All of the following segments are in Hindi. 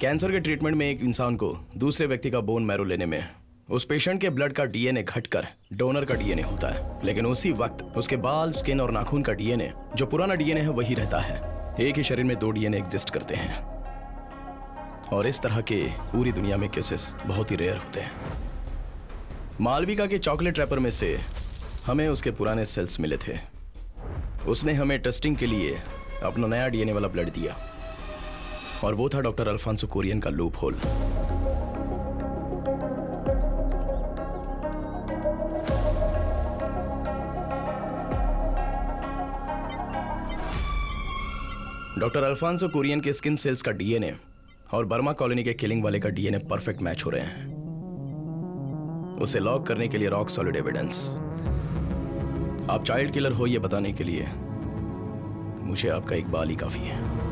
कैंसर के ट्रीटमेंट में एक इंसान को दूसरे व्यक्ति का बोन मैरो लेने में उस पेशेंट के ब्लड का डीएनए घटकर डोनर का डीएनए होता है, लेकिन उसी वक्त उसके बाल, स्किन और नाखून का डीएनए जो पुराना डीएनए है वही रहता है। एक ही शरीर में दो डीएनए एग्जिस्ट करते हैं और इस तरह के पूरी दुनिया में केसेस बहुत ही रेयर होते हैं। मालविका के चॉकलेट रैपर में से हमें उसके पुराने सेल्स मिले थे। उसने हमें टेस्टिंग के लिए अपना नया डीएनए वाला ब्लड दिया और वो था डॉक्टर अल्फांसो कुरियन का loophole. Doctor Alphonso Kurien के स्किन सेल्स का डीएनए और बर्मा कॉलोनी के किलिंग वाले का डीएनए परफेक्ट मैच हो रहे हैं। उसे लॉक करने के लिए रॉक सॉलिड एविडेंस। आप चाइल्ड किलर हो ये बताने के लिए मुझे आपका एक बाल ही काफी है।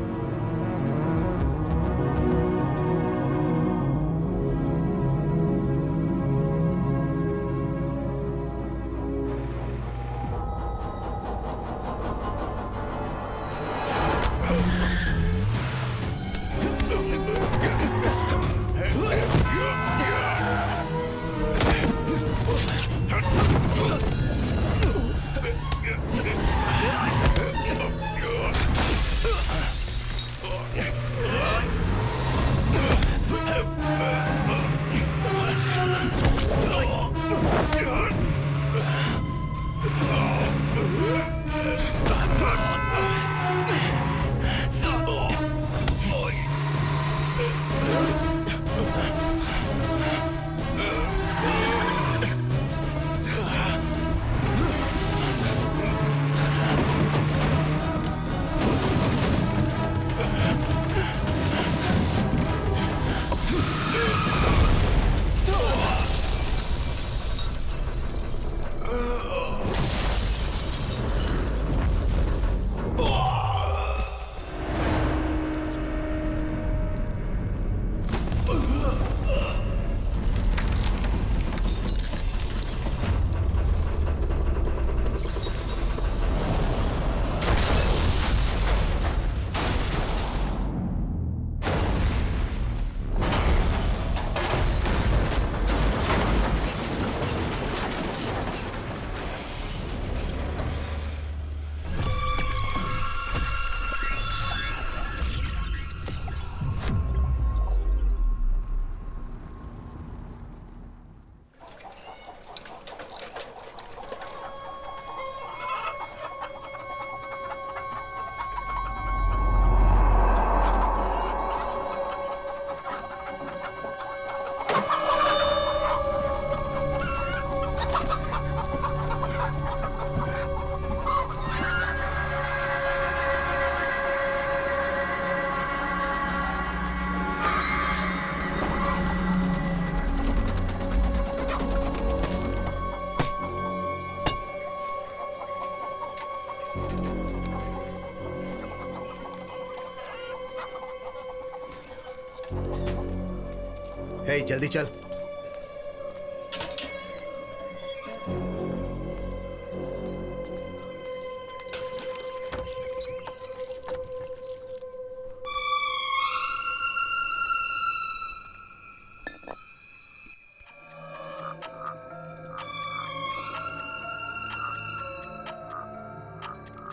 हे, जल्दी चल।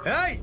हे!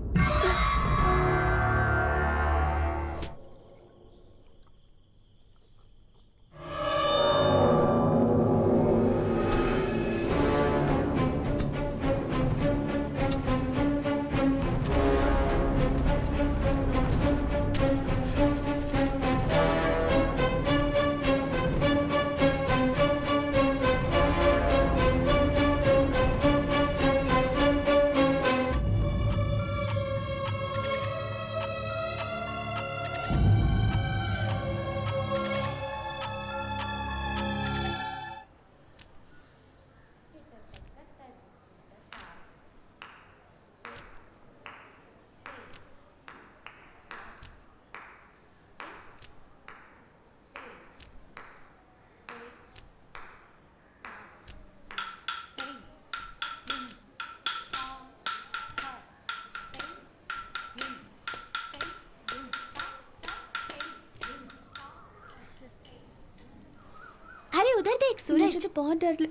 देख सूरज, मुझे बहुत डर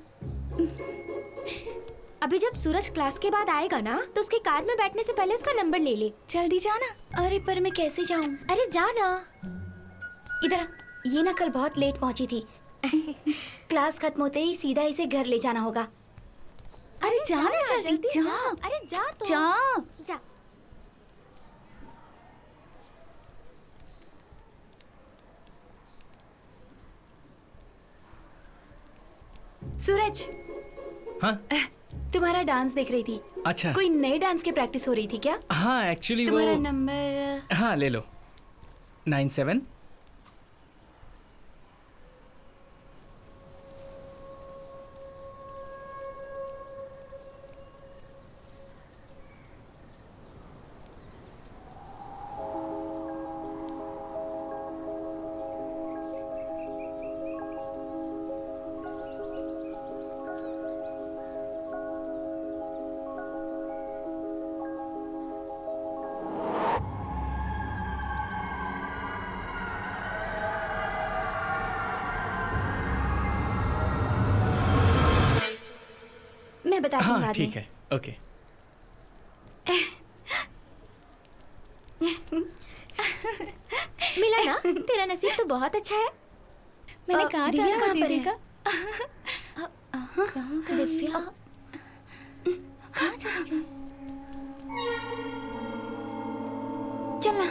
अभी जब सूरज क्लास के बाद आएगा ना तो उसके कार में बैठने से पहले उसका नंबर ले ले। जल्दी जाना। अरे पर मैं कैसे जाऊं? अरे जा ना। इधर आ। ये ना कल बहुत लेट पहुंची थी। क्लास खत्म होते ही सीधा इसे घर ले जाना होगा। अरे जाना जल्दी जा। अरे जा तो। जा। सूरज, हाँ तुम्हारा डांस देख रही थी। अच्छा। कोई नए डांस की प्रैक्टिस हो रही थी क्या? हाँ एक्चुअली वो तुम्हारा नंबर। हाँ ले लो 97। मैं बताती हूँ हाँ बाद ठीक में। है ओके। मिला ना? तेरा नसीब तो बहुत अच्छा है। मैंने कहा था दिव्या ना कहाँ पर दीदी है? का। कहाँ दिव्या कहाँ चली गई? चल ना,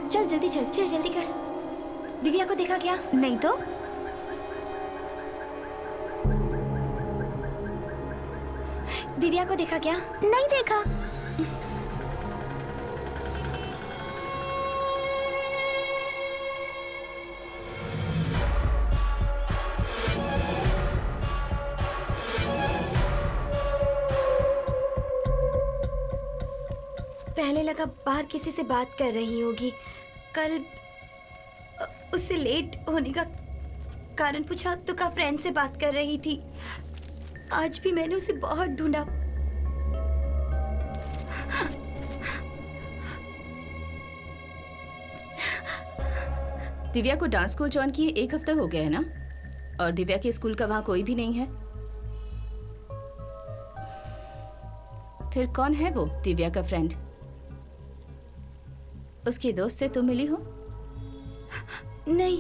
चल जल्दी चल, चल जल्दी कर। दिव्या को देखा क्या? नहीं तो। दिव्या को देखा क्या? नहीं देखा। पहले लगा बाहर किसी से बात कर रही होगी। कल उससे लेट होने का कारण पूछा तो कहा फ्रेंड से बात कर रही थी। आज भी मैंने उसे बहुत ढूंढा। दिव्या को डांस स्कूल ज्वाइन किए 1 हफ्ता हो गया है ना, और दिव्या के स्कूल का वहाँ कोई भी नहीं है। फिर कौन है वो दिव्या का फ्रेंड? उसके दोस्त से तुम मिली हो? नहीं,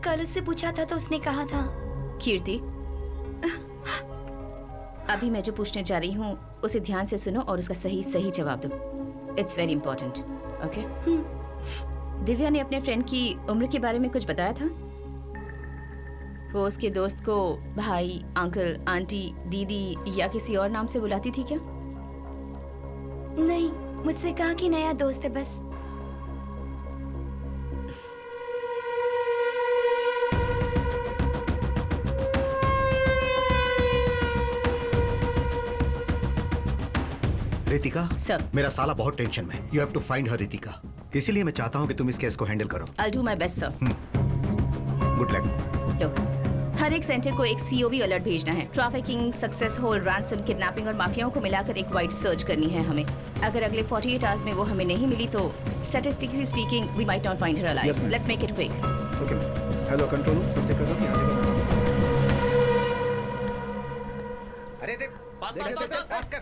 कल उससे पूछा था तो उसने कहा था। कीर्ति, अभी मैं जो पूछने जा रही हूँ उसे ध्यान से सुनो और उसका सही सही जवाब दो। It's very important. Okay? Divya ने अपने फ्रेंड की उम्र के बारे में कुछ बताया था? वो उसके दोस्त को भाई, अंकल, आंटी, दीदी या किसी और नाम से बुलाती थी क्या? नहीं, मुझसे कहा कि नया दोस्त है बस। रितिका सर। मेरा साला बहुत टेंशन में। You have to find her Ritika. इसीलिए मैं चाहता हूँ कि तुम इस केस को हैंडल करो। I'll do my best, sir. Good luck. लो, हर एक सेंटर को एक COV अलर्ट भेजना है। ट्रैफिकिंग, सक्सेस होल, रैंसम, किडनैपिंग और माफियाओं को मिलाकर एक वाइड सर्च करनी है हमें। अगर अगले 48 आवर्स में वो हमें नहीं मिली तो statistically speaking we might not find her alive. Yes, ma'am. Let's make it quick. Okay ma'am. Hello control room, सबसे कह दो कि आगे बढ़ो। अरे पास कर।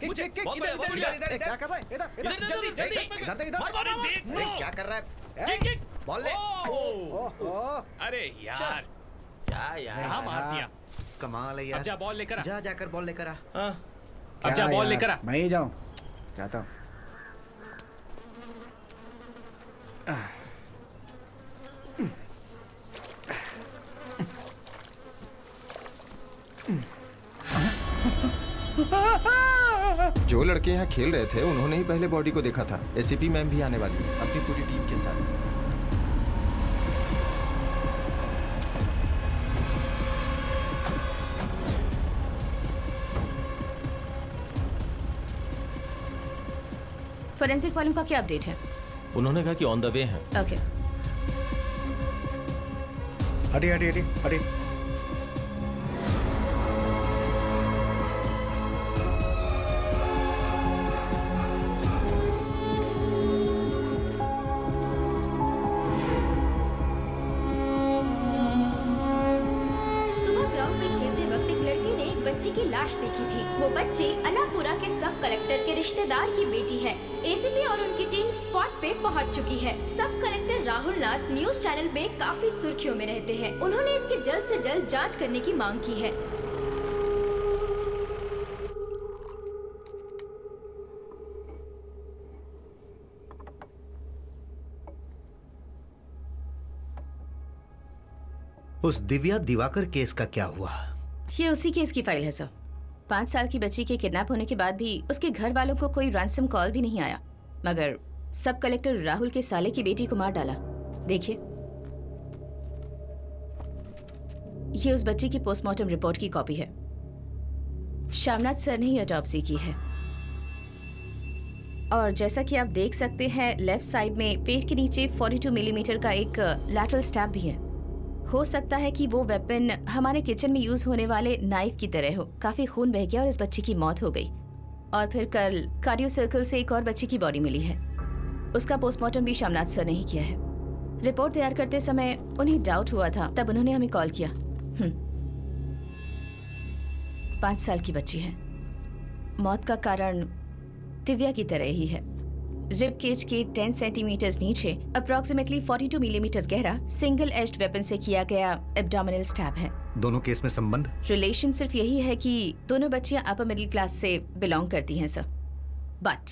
मुझे क्या कर रहा है? इधर जल्दी क्या कर रहा है? बॉल ले। अरे यार क्या यार? कहाँ मार दिया? कमाल है यार। अब जा बॉल लेकर आ। जाकर बॉल लेकर आ। अब जा बॉल लेकर आ। मैं ही जाऊं, जाता हूं। जो लड़के यहाँ खेल रहे थे उन्होंने ही पहले बॉडी को देखा था। एसीपी मैम भी आने वाली है अपनी पूरी टीम के साथ। फोरेंसिक वालों का क्या अपडेट है? उन्होंने कहा कि ऑन द वे हैं। ओके। हटिए हटिए हटिए हटिए। बच्ची की लाश देखी थी। वो बच्ची अलापुरा के सब कलेक्टर के रिश्तेदार की बेटी है। एसीपी और उनकी टीम स्पॉट पे पहुंच चुकी है। सब कलेक्टर राहुल नाथ न्यूज चैनल में काफी सुर्खियों में रहते हैं। उन्होंने इसकी जल्द से जल्द जाँच करने की मांग की है। उस दिव्या दिवाकर केस का क्या हुआ? ये उसी केस की फाइल है सर। 5 साल की बच्ची के किडनैप होने के बाद भी उसके घर वालों को कोई रैंसम कॉल भी नहीं आया, मगर सब कलेक्टर राहुल के साले की बेटी को मार डाला। देखिए, ये उस बच्ची की पोस्टमार्टम रिपोर्ट की कॉपी है। श्यामनाथ सर ने ही ऑटोप्सी की है। और जैसा कि आप देख सकते हैं, लेफ्ट साइड में पेट के नीचे 42 मिलीमीटर का एक लैटरल स्टैब भी है। हो सकता है कि वो वेपन हमारे किचन में यूज होने वाले नाइफ की तरह हो। काफी खून बह गया और इस बच्ची की मौत हो गई। और फिर कल कार्डियो सर्कल से एक और बच्ची की बॉडी मिली है। उसका पोस्टमार्टम भी श्यामनाथ सर ने ही किया है। रिपोर्ट तैयार करते समय उन्हें डाउट हुआ था, तब उन्होंने हमें कॉल किया। 5 साल की बच्ची है। मौत का कारण दिव्या की तरह ही है। रिब केज के 10 सेंटीमीटर नीचे अप्रोक्सीमेटली 42 मिलीमीटर गहरा सिंगल एज्ड वेपन से किया गया एब्डोमिनल स्टैब है। दोनों केस में संबंध? रिलेशन सिर्फ यही है कि दोनों बच्चियां अपर मिडिल क्लास से बिलोंग करती हैं सर। बट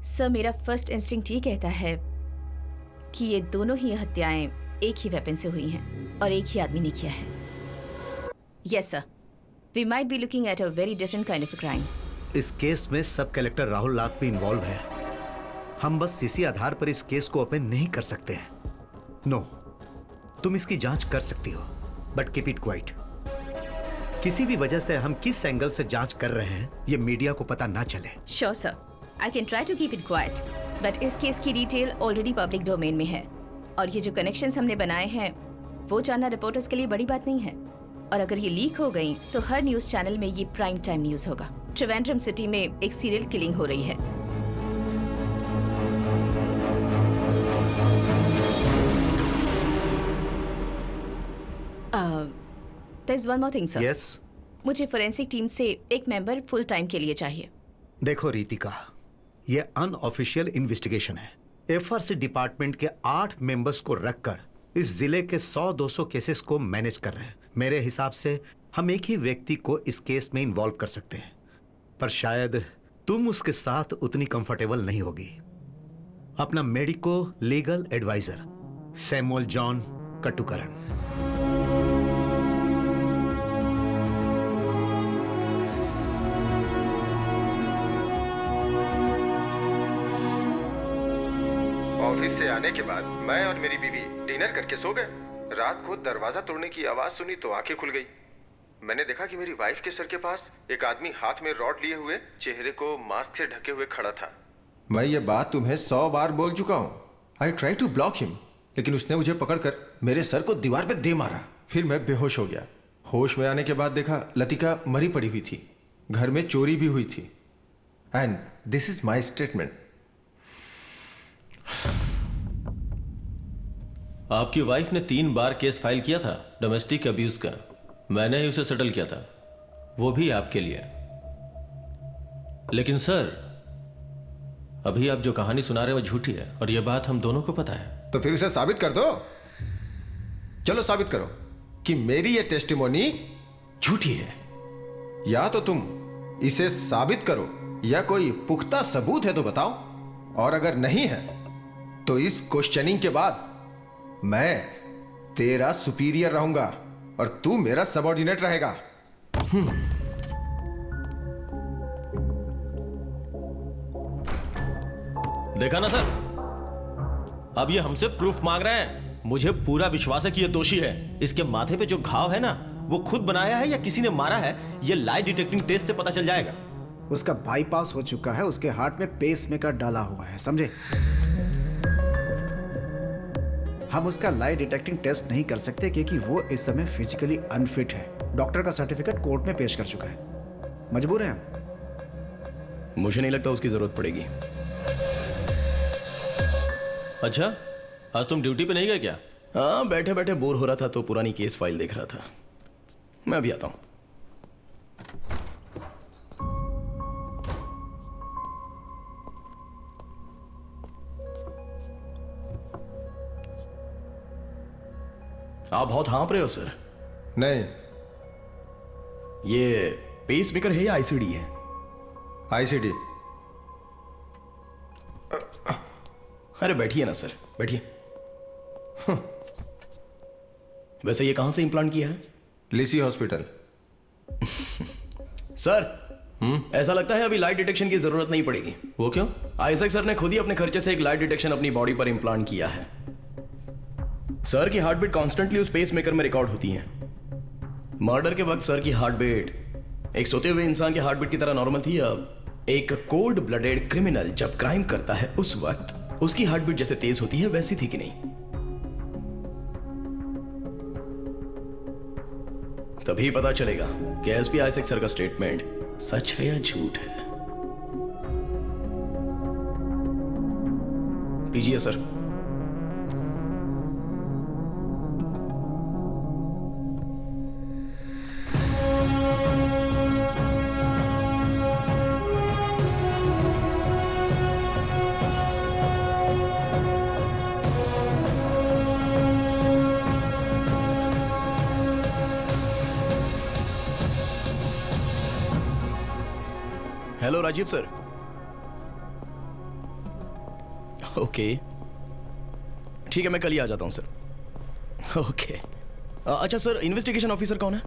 सर, मेरा फर्स्ट इंस्टिंक्ट ये कहता है कि ये दोनों ही हत्याएं एक ही वेपन से हुई हैं और एक ही आदमी ने किया है। Yes sir, we might be looking at a very different kind of crime. इस केस में सब कलेक्टर राहुल नाथ भी इन्वॉल्व है। हम बस इसी आधार पर इस केस को ओपन नहीं कर सकते हैं। नो, तुम इसकी जांच कर सकती हो, बट कीप इट क्वाइट। किसी भी वजह से हम किस एंगल से जांच कर रहे हैं ये मीडिया को पता ना चले। Sure sir, I can try to keep it quiet, but इस केस की डिटेल ऑलरेडी पब्लिक डोमेन में है और ये जो कनेक्शंस हमने बनाए हैं वो जानना रिपोर्टर्स के लिए बड़ी बात नहीं है। और अगर ये लीक हो गई तो हर न्यूज चैनल में ये प्राइम टाइम न्यूज होगा। त्रिवेंद्रम सिटी में एक सीरियल किलिंग हो रही है। There's one more thing, sir. Yes? मुझे फोरेंसिक टीम से एक मेंबर फुल टाइम के लिए चाहिए। देखो रितिका, ये अनऑफिशियल इन्वेस्टिगेशन है। एफआरसी डिपार्टमेंट के 8 मेंबर्स को रखकर इस जिले के 100-200 केसेस को मैनेज कर रहे हैं। मेरे हिसाब से हम एक ही व्यक्ति को इस केस में इन्वॉल्व कर सकते हैं, पर शायद तुम उसके साथ उतनी कंफर्टेबल नहीं होगी। अपना medico legal adviser Samuel John Kattukaran. Office से आने के बाद मैं और मेरी बीवी डिनर करके सो गए। रात को दरवाजा तोड़ने की आवाज सुनी तो आंखें खुल गई। मैंने देखा कि मेरी वाइफ के सर के पास एक आदमी हाथ में रॉड लिए हुए, चेहरे को मास्क से ढके हुए खड़ा था। मैं ये बात तुम्हें 100 बार बोल चुका हूँ। I try to block him, लेकिन उसने मुझे पकड़कर मेरे सर को दीवार पे दे मारा। फिर मैं बेहोश हो गया। होश में आने के बाद देखा लतिका मरी पड़ी हुई थी। घर में चोरी भी हुई थी। And this is my statement. आपकी वाइफ ने 3 बार केस फाइल किया था डोमेस्टिक अब्यूज का। मैंने ही उसे सेटल किया था, वो भी आपके लिए। लेकिन सर, अभी आप जो कहानी सुना रहे हो झूठी है और यह बात हम दोनों को पता है। तो फिर उसे साबित कर दो। चलो साबित करो कि मेरी ये टेस्टिमोनी झूठी है। या तो तुम इसे साबित करो या कोई पुख्ता सबूत है तो बताओ। और अगर नहीं है तो इस क्वेश्चनिंग के बाद मैं तेरा सुपीरियर रहूंगा और तू मेरा सबऑर्डिनेट रहेगा। देखा ना सर, अब ये हमसे प्रूफ मांग रहे हैं। मुझे पूरा विश्वास है कि ये दोषी है। इसके माथे पे जो घाव है ना, वो खुद बनाया है या किसी ने मारा है, ये लाई डिटेक्टिंग टेस्ट से पता चल जाएगा। उसका बाईपास हो चुका है, उसके हार्ट में पेसमेकर डाला हुआ है, समझे? हम उसका लाई डिटेक्टिंग टेस्ट नहीं कर सकते क्योंकि वो इस समय फिजिकली अनफिट है। डॉक्टर का सर्टिफिकेट कोर्ट में पेश कर चुका है। मजबूर हैं हम। मुझे नहीं लगता उसकी जरूरत पड़ेगी। अच्छा, आज तुम ड्यूटी पे नहीं गए क्या? हाँ, बैठे बैठे बोर हो रहा था तो पुरानी केस फाइल देख रहा था। मैं अभी आता हूँ। आप बहुत हाँप रहे हो सर। नहीं, ये पेस मेकर है या आईसीडी है? आईसीडी। अरे बैठिए ना सर, बैठिए। वैसे ये कहां से इम्प्लांट किया है? लिसी हॉस्पिटल। सर ऐसा लगता है अभी लाइट डिटेक्शन की जरूरत नहीं पड़ेगी। वो क्यों? आइजैक सर ने खुद ही अपने खर्चे से एक लाइट डिटेक्शन अपनी बॉडी पर इम्प्लांट किया है। सर की हार्ट बीट कॉन्स्टेंटली उस पेस मेकर में रिकॉर्ड होती है। मर्डर के वक्त सर की हार्ट बीट एक सोते हुए इंसान के हार्ट बीट की तरह नॉर्मल थी। अब एक कोल्ड ब्लडेड क्रिमिनल जब क्राइम करता है उस वक्त उसकी हार्ट बीट जैसे तेज होती है वैसी थी कि नहीं? तभी पता चलेगा कि एसपी आइजैक सर का स्टेटमेंट सच है या झूठ है। पीजिए sir. Hello Rajiv sir. Okay ठीक है, मैं कल ही आ जाता हूं सर। ओके अच्छा सर, इन्वेस्टिगेशन ऑफिसर कौन है?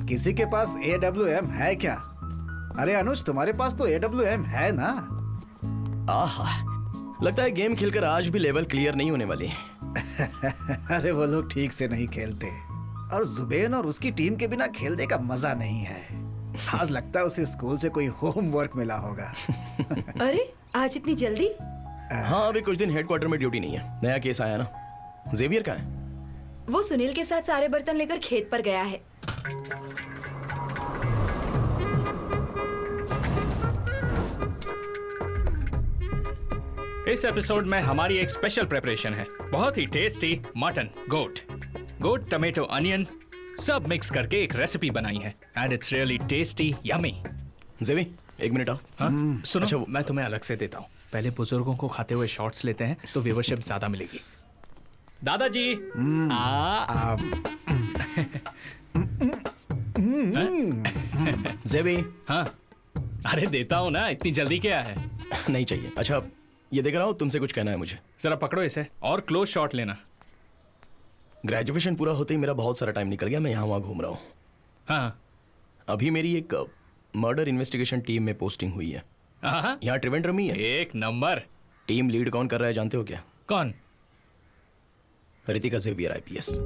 किसी के पास AWM है क्या? अरे अनुज, तुम्हारे पास तो AWM है ना? आहा, लगता है गेम खेलकर आज भी लेवल क्लियर नहीं होने वाली। अरे वो लोग ठीक से नहीं खेलते और जुबेन और उसकी टीम के बिना खेलने का मजा नहीं है। आज लगता है उसे स्कूल से कोई होमवर्क मिला होगा। अरे आज इतनी जल्दी? हाँ, अभी कुछ दिन हेडक्वार्टर में ड्यूटी नहीं है। नया केस आया ना। जेवियर कहाँ है? वो सुनील के साथ सारे बर्तन लेकर खेत पर गया है। इस एपिसोड में हमारी एक स्पेशल प्रिपरेशन है। बहुत ही टेस्टी मटन, गोट, टमेटो, अनियन सब मिक्स करके एक रेसिपी बनाई है and it's really tasty, yummy. जेवी एक मिनट आओ। हाँ? सुनो, अच्छा, मैं तुम्हें अलग से देता हूँ। पहले बुजुर्गों को खाते हुए शॉट्स लेते हैं तो व्यूवरशिप ज्यादा मिलेगी। दादाजी जेवी। हाँ अरे देता हूँ ना, इतनी जल्दी क्या है? नहीं चाहिए। अच्छा ये देख रहा हूँ, तुमसे कुछ कहना है मुझे। जरा पकड़ो इसे और क्लोज शॉट लेना। ग्रेजुएशन पूरा होते ही मेरा बहुत सारा टाइम निकल गया। मैं यहाँ वहाँ घूम रहा हूँ। हाँ अभी मेरी एक मर्डर इन्वेस्टिगेशन टीम में पोस्टिंग हुई है। हाँ यहाँ त्रिवेंद्रम ही है। एक नंबर। टीम लीड कौन कर रहा है जानते हो क्या? कौन? Ritika Xavier IPS।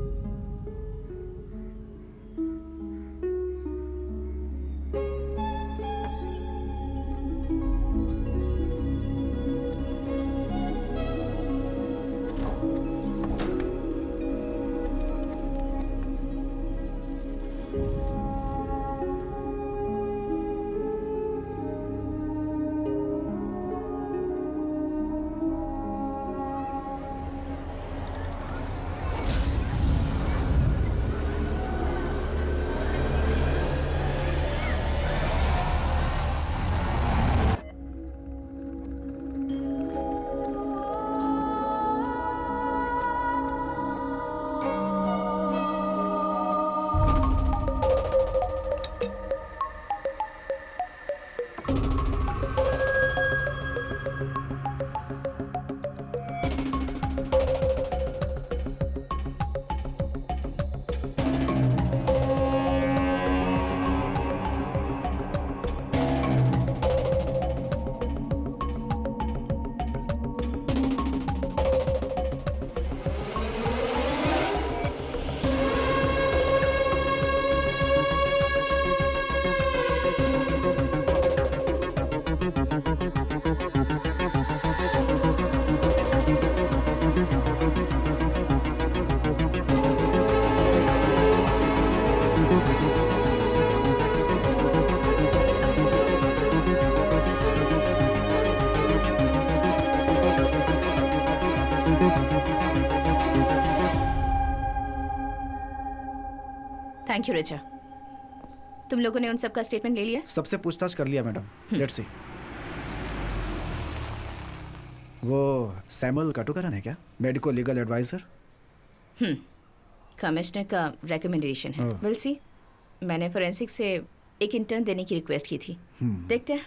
Thank you Richa. तुम लोगों ने उन सब का स्टेटमेंट ले लिया? सबसे पूछताछ कर लिया मैडम। Let's see. वो सैमुअल काटुकरन है क्या, मेडिको लीगल एडवाइजर? कमिश्नर का रिकमेंडेशन है। Will see. मैंने फोरेंसिक से एक इंटर्न देने की रिक्वेस्ट की थी। देखते हैं।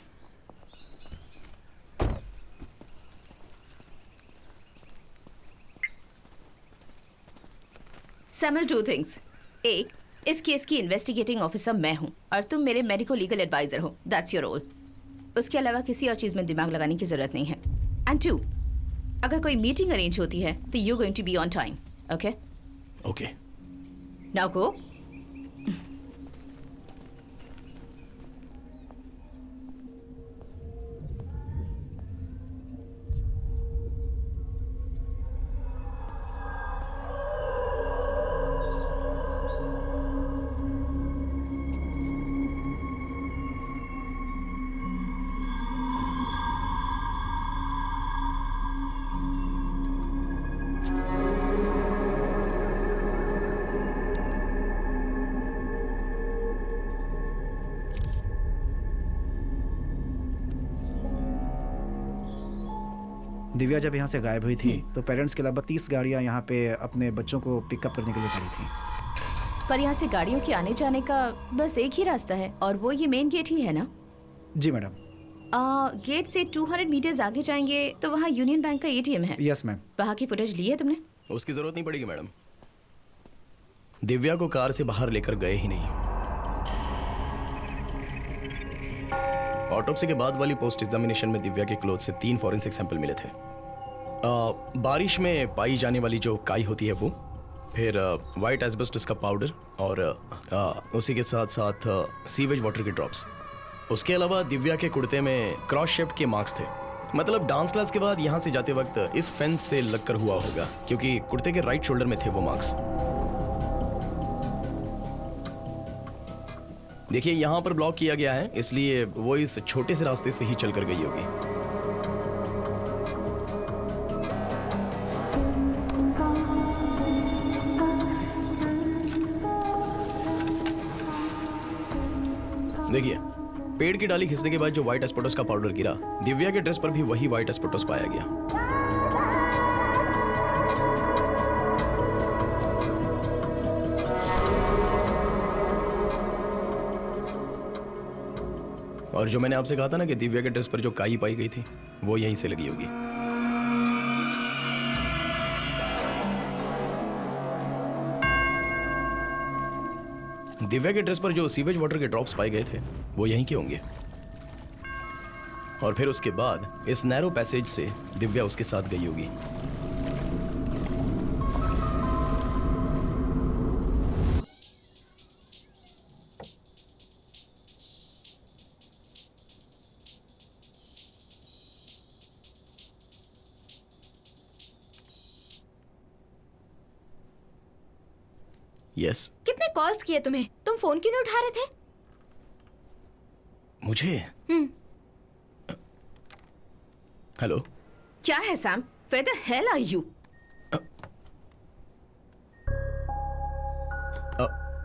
Samuel, two things. एक, इस केस की इन्वेस्टिगेटिंग ऑफिसर मैं हूँ और तुम मेरे मेडिको लीगल एडवाइजर हो। That's your role. उसके अलावा किसी और चीज़ में दिमाग लगाने की जरूरत नहीं है। एंड टू, अगर कोई मीटिंग अरेंज होती है तो you going to be on time. Okay? Okay. Now go. Divya जब यहाँ से गायब हुई थी तो पेरेंट्स के अलावा 30 गाड़ियाँ यहाँ पे अपने बच्चों को पिकअप करने के लिए खड़ी थी। पर यहाँ से गाड़ियों के आने जाने का बस एक ही रास्ता है और वो ये मेन गेट ही है ना? जी मैडम। गेट से 200 मीटर्स आगे जाएंगे तो वहाँ यूनियन बैंक का एटीएम है। Yes ma'am. वहाँ की फुटेज ली है तुमने? उसकी जरूरत नहीं पड़ेगी मैडम। दिव्या को कार से बाहर लेकर गए ही नहीं। ऑटोप्सी के बाद वाली पोस्ट एग्जामिनेशन में दिव्या के क्लोथ से 3 फॉरेंसिक सैंपल मिले थे। बारिश में पाई जाने वाली जो काई होती है वो, फिर वाइट एस्बेस्टस का पाउडर और उसी के साथ साथ सीवेज वाटर के ड्रॉप्स। उसके अलावा दिव्या के कुर्ते में क्रॉस शेप्ड के मार्क्स थे। मतलब डांस क्लास के बाद यहाँ से जाते वक्त इस फेंस से लगकर हुआ होगा, क्योंकि कुर्ते के राइट शोल्डर में थे वो मार्क्स। देखिए यहाँ पर ब्लॉक किया गया है, इसलिए वो इस छोटे से रास्ते से ही चलकर गई होगी। देखिए, पेड़ की डाली खिसने के बाद जो व्हाइट एस्पेटोस का पाउडर गिरा, दिव्या के ड्रेस पर भी वही व्हाइट एस्पेटोस पाया गया। और जो मैंने आपसे कहा था ना कि दिव्या के ड्रेस पर जो काई पाई गई थी वो यहीं से लगी होगी। दिव्या के ड्रेस पर जो सीवेज वाटर के ड्रॉप्स पाए गए थे वो यहीं के होंगे। और फिर उसके बाद इस नैरो पैसेज से दिव्या उसके साथ गई होगी। यस। कितने कॉल्स किए तुम्हें? तुम फोन क्यों नहीं उठा रहे थे? मुझे? हेलो। क्या है Sam? Where the hell are you?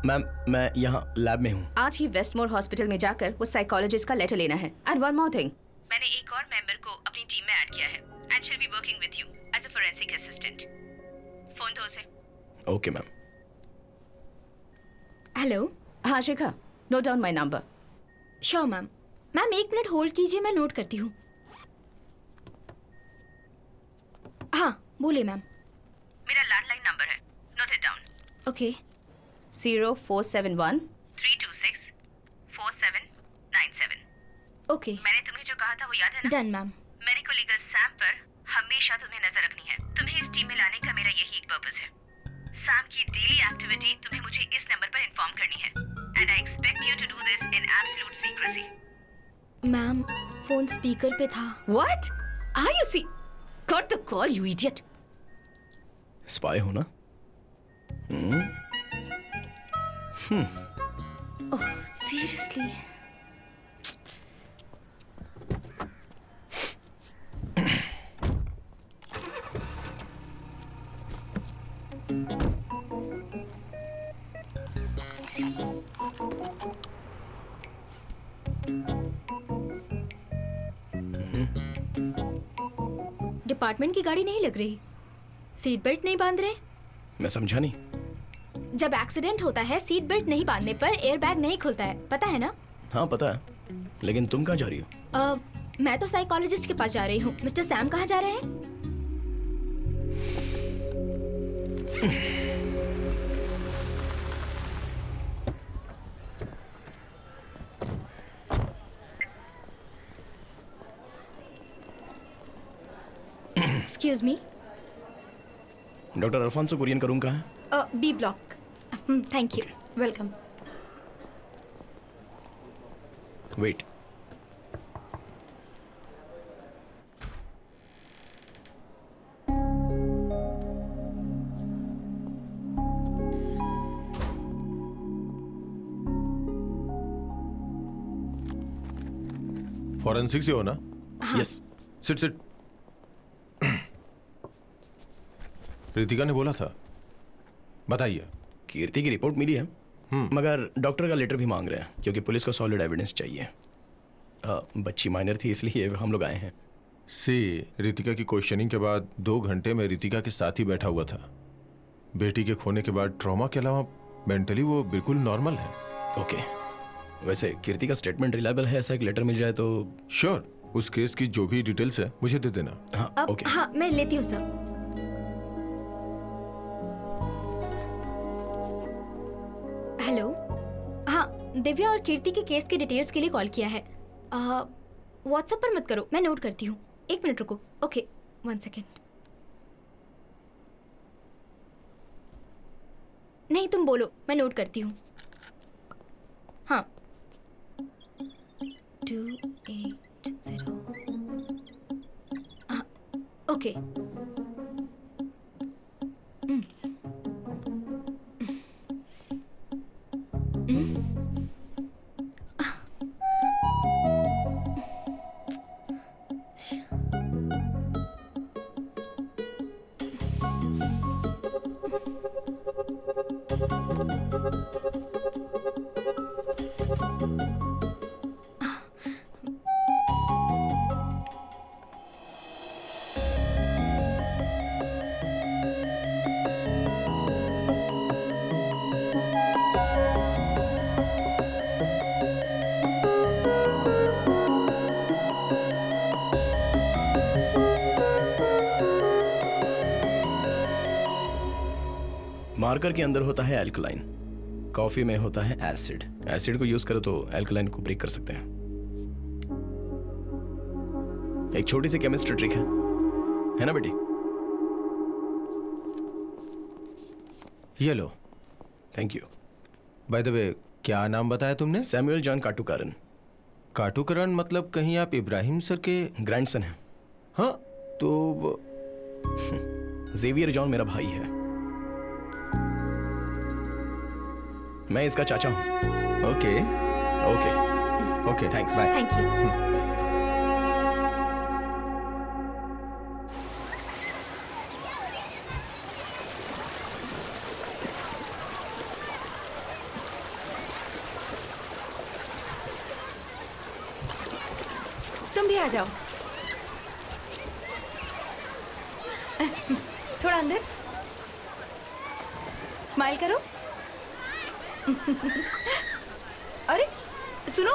Ma'am, मैं यहाँ लैब में हूँ। आज ही वेस्टमोर हॉस्पिटल में जाकर वो साइकोलॉजिस्ट का लेटर लेना है। एंड वन मोर थिंग, मैंने एक और मेंबर को अपनी टीम में ऐड किया है and she will be working with you as a forensic assistant. Phone दो उसे। Okay ma'am. हेलो। हाँ Shikha, note down my number. Sure ma'am. Ma'am 1 minute hold कीजिए, मैं नोट करती हूँ। हाँ बोलिए मैम। मेरा लैंडलाइन नंबर है, note it down. Okay. 0471 326 4797। Okay. मैंने तुम्हें जो कहा था वो याद है ना? Done ma'am. Medico legal Sam पर हमेशा तुम्हें नजर रखनी है। तुम्हें इस टीम में लाने का मेरा यही एक पर्पस है। सैम की डेली एक्टिविटी तुम्हें मुझे इस नंबर पर इन्फॉर्म करनी है and I expect you to do this in absolute secrecy. Ma'am phone speaker पे था। What are you see? Cut the call you idiot. Spy हो ना? Oh seriously? डिपार्टमेंट की गाड़ी नहीं लग रही, सीट बेल्ट नहीं बांध रहे। मैं समझा नहीं। जब एक्सीडेंट होता है सीट बेल्ट नहीं बांधने पर एयर बैग नहीं खुलता है, पता है ना? हाँ पता है, लेकिन तुम कहाँ जा रही हो? मैं तो साइकोलॉजिस्ट के पास जा रही हूँ। मिस्टर सैम कहाँ जा रहे हैं? Excuse me. Doctor Alphonso Kurien का रूम कहाँ है? B block. Thank you. Welcome. Wait. Forensic से हो ना? यस। Sit sit. रितिका ने बोला था, बताइए। कीर्ति की रिपोर्ट मिली है, मगर डॉक्टर का लेटर भी मांग रहे हैं क्योंकि पुलिस को सॉलिड एविडेंस चाहिए। बच्ची माइनर थी इसलिए हम लोग आए हैं। रितिका की क्वेश्चनिंग के बाद 2 घंटे में रितिका के साथ ही बैठा हुआ था। बेटी के खोने के बाद ट्रॉमा के अलावा मेंटली वो बिल्कुल नॉर्मल है। ओके, वैसे कीर्ति का स्टेटमेंट रिलायबल है, ऐसा एक लेटर मिल जाए तो। श्योर, उस केस की जो भी डिटेल्स है मुझे दे देना। हाँ ओके। हाँ मैं लेती हूँ सर। हेलो। हाँ, दिव्या और कीर्ति के केस की डिटेल्स के लिए कॉल किया है। व्हाट्सएप पर मत करो, मैं नोट करती हूँ। 1 मिनट रुको। Okay 1 second. नहीं तुम बोलो, मैं नोट करती हूँ। हाँ 280। हाँ ओके। मार्कर के अंदर होता है एल्कलाइन, कॉफी में होता है एसिड। एसिड को यूज करो तो एल्कलाइन को ब्रेक कर सकते हैं। एक छोटी सी केमिस्ट्री ट्रिक है ना बेटी? ये लो। Thank you. By the way, क्या नाम बताया तुमने? Samuel John काटुकारन। काटुकरण मतलब कहीं आप इब्राहिम सर के ग्रैंडसन हैं। हाँ तो जेवियर जॉन मेरा भाई है, मैं इसका चाचा हूं। Okay okay okay, thanks. Bye. Thank you. तुम भी आ जाओ। थोड़ा अंदर। स्माइल करो। अरे सुनो,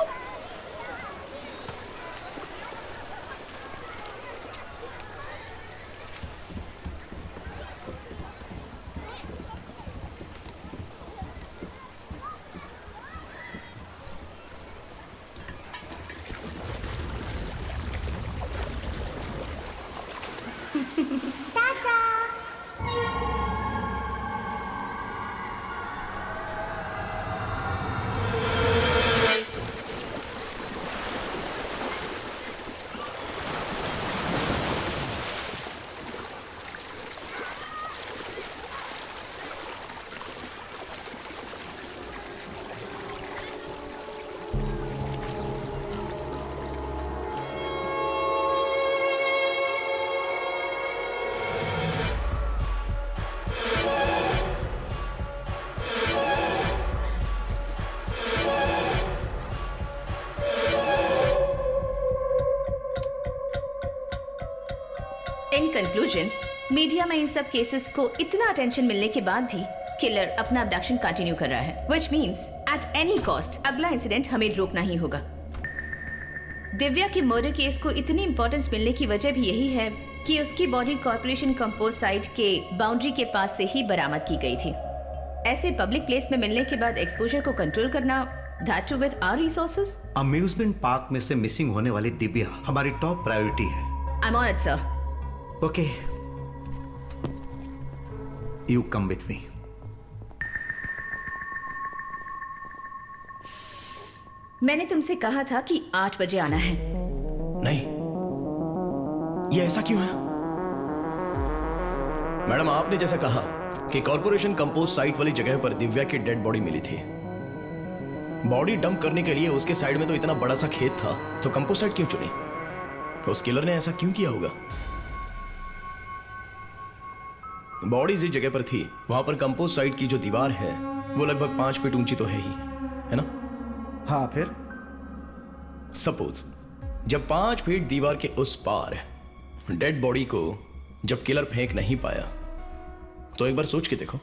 इन कंक्लूजन, मीडिया में इन सब केसेस को इतना अटेंशन मिलने के बाद भी किलर अपना अबडक्शन कंटिन्यू कर रहा है, which means at any cost अगला इंसिडेंट हमें रोकना ही होगा। दिव्या के मर्डर केस को इतनी इंपॉर्टेंस मिलने की वजह भी यही है कि उसकी बॉडी कॉर्पोरेशन कंपोस्ट साइट के बाउंड्री के पास से ही बरामद की गई थी। ऐसे पब्लिक प्लेस में मिलने के बाद एक्सपोजर को कंट्रोल करना, that to with our resources. Amusement park में से मिसिंग होने वाली दिव्या हमारी टॉप प्रायोरिटी है। I am on it sir. Okay, you come with me. मैंने तुमसे कहा था कि 8 बजे आना है। नहीं, ये ऐसा क्यों है? मैडम, आपने जैसा कहा कि कॉर्पोरेशन कंपोस्ट साइट वाली जगह पर दिव्या की डेड बॉडी मिली थी। बॉडी डंप करने के लिए उसके साइड में तो इतना बड़ा सा खेत था, तो कंपोस्ट साइट क्यों चुनी? उस किलर ने ऐसा क्यों किया होगा? बॉडी जिस जगह पर थी वहां पर कंपोस्ट साइट की जो दीवार है वो लगभग 5 फीट ऊंची तो है ही, है ना? हाँ, फिर सपोज जब 5 फीट दीवार के उस पार डेड बॉडी को जब किलर फेंक नहीं पाया, तो एक बार सोच के देखो,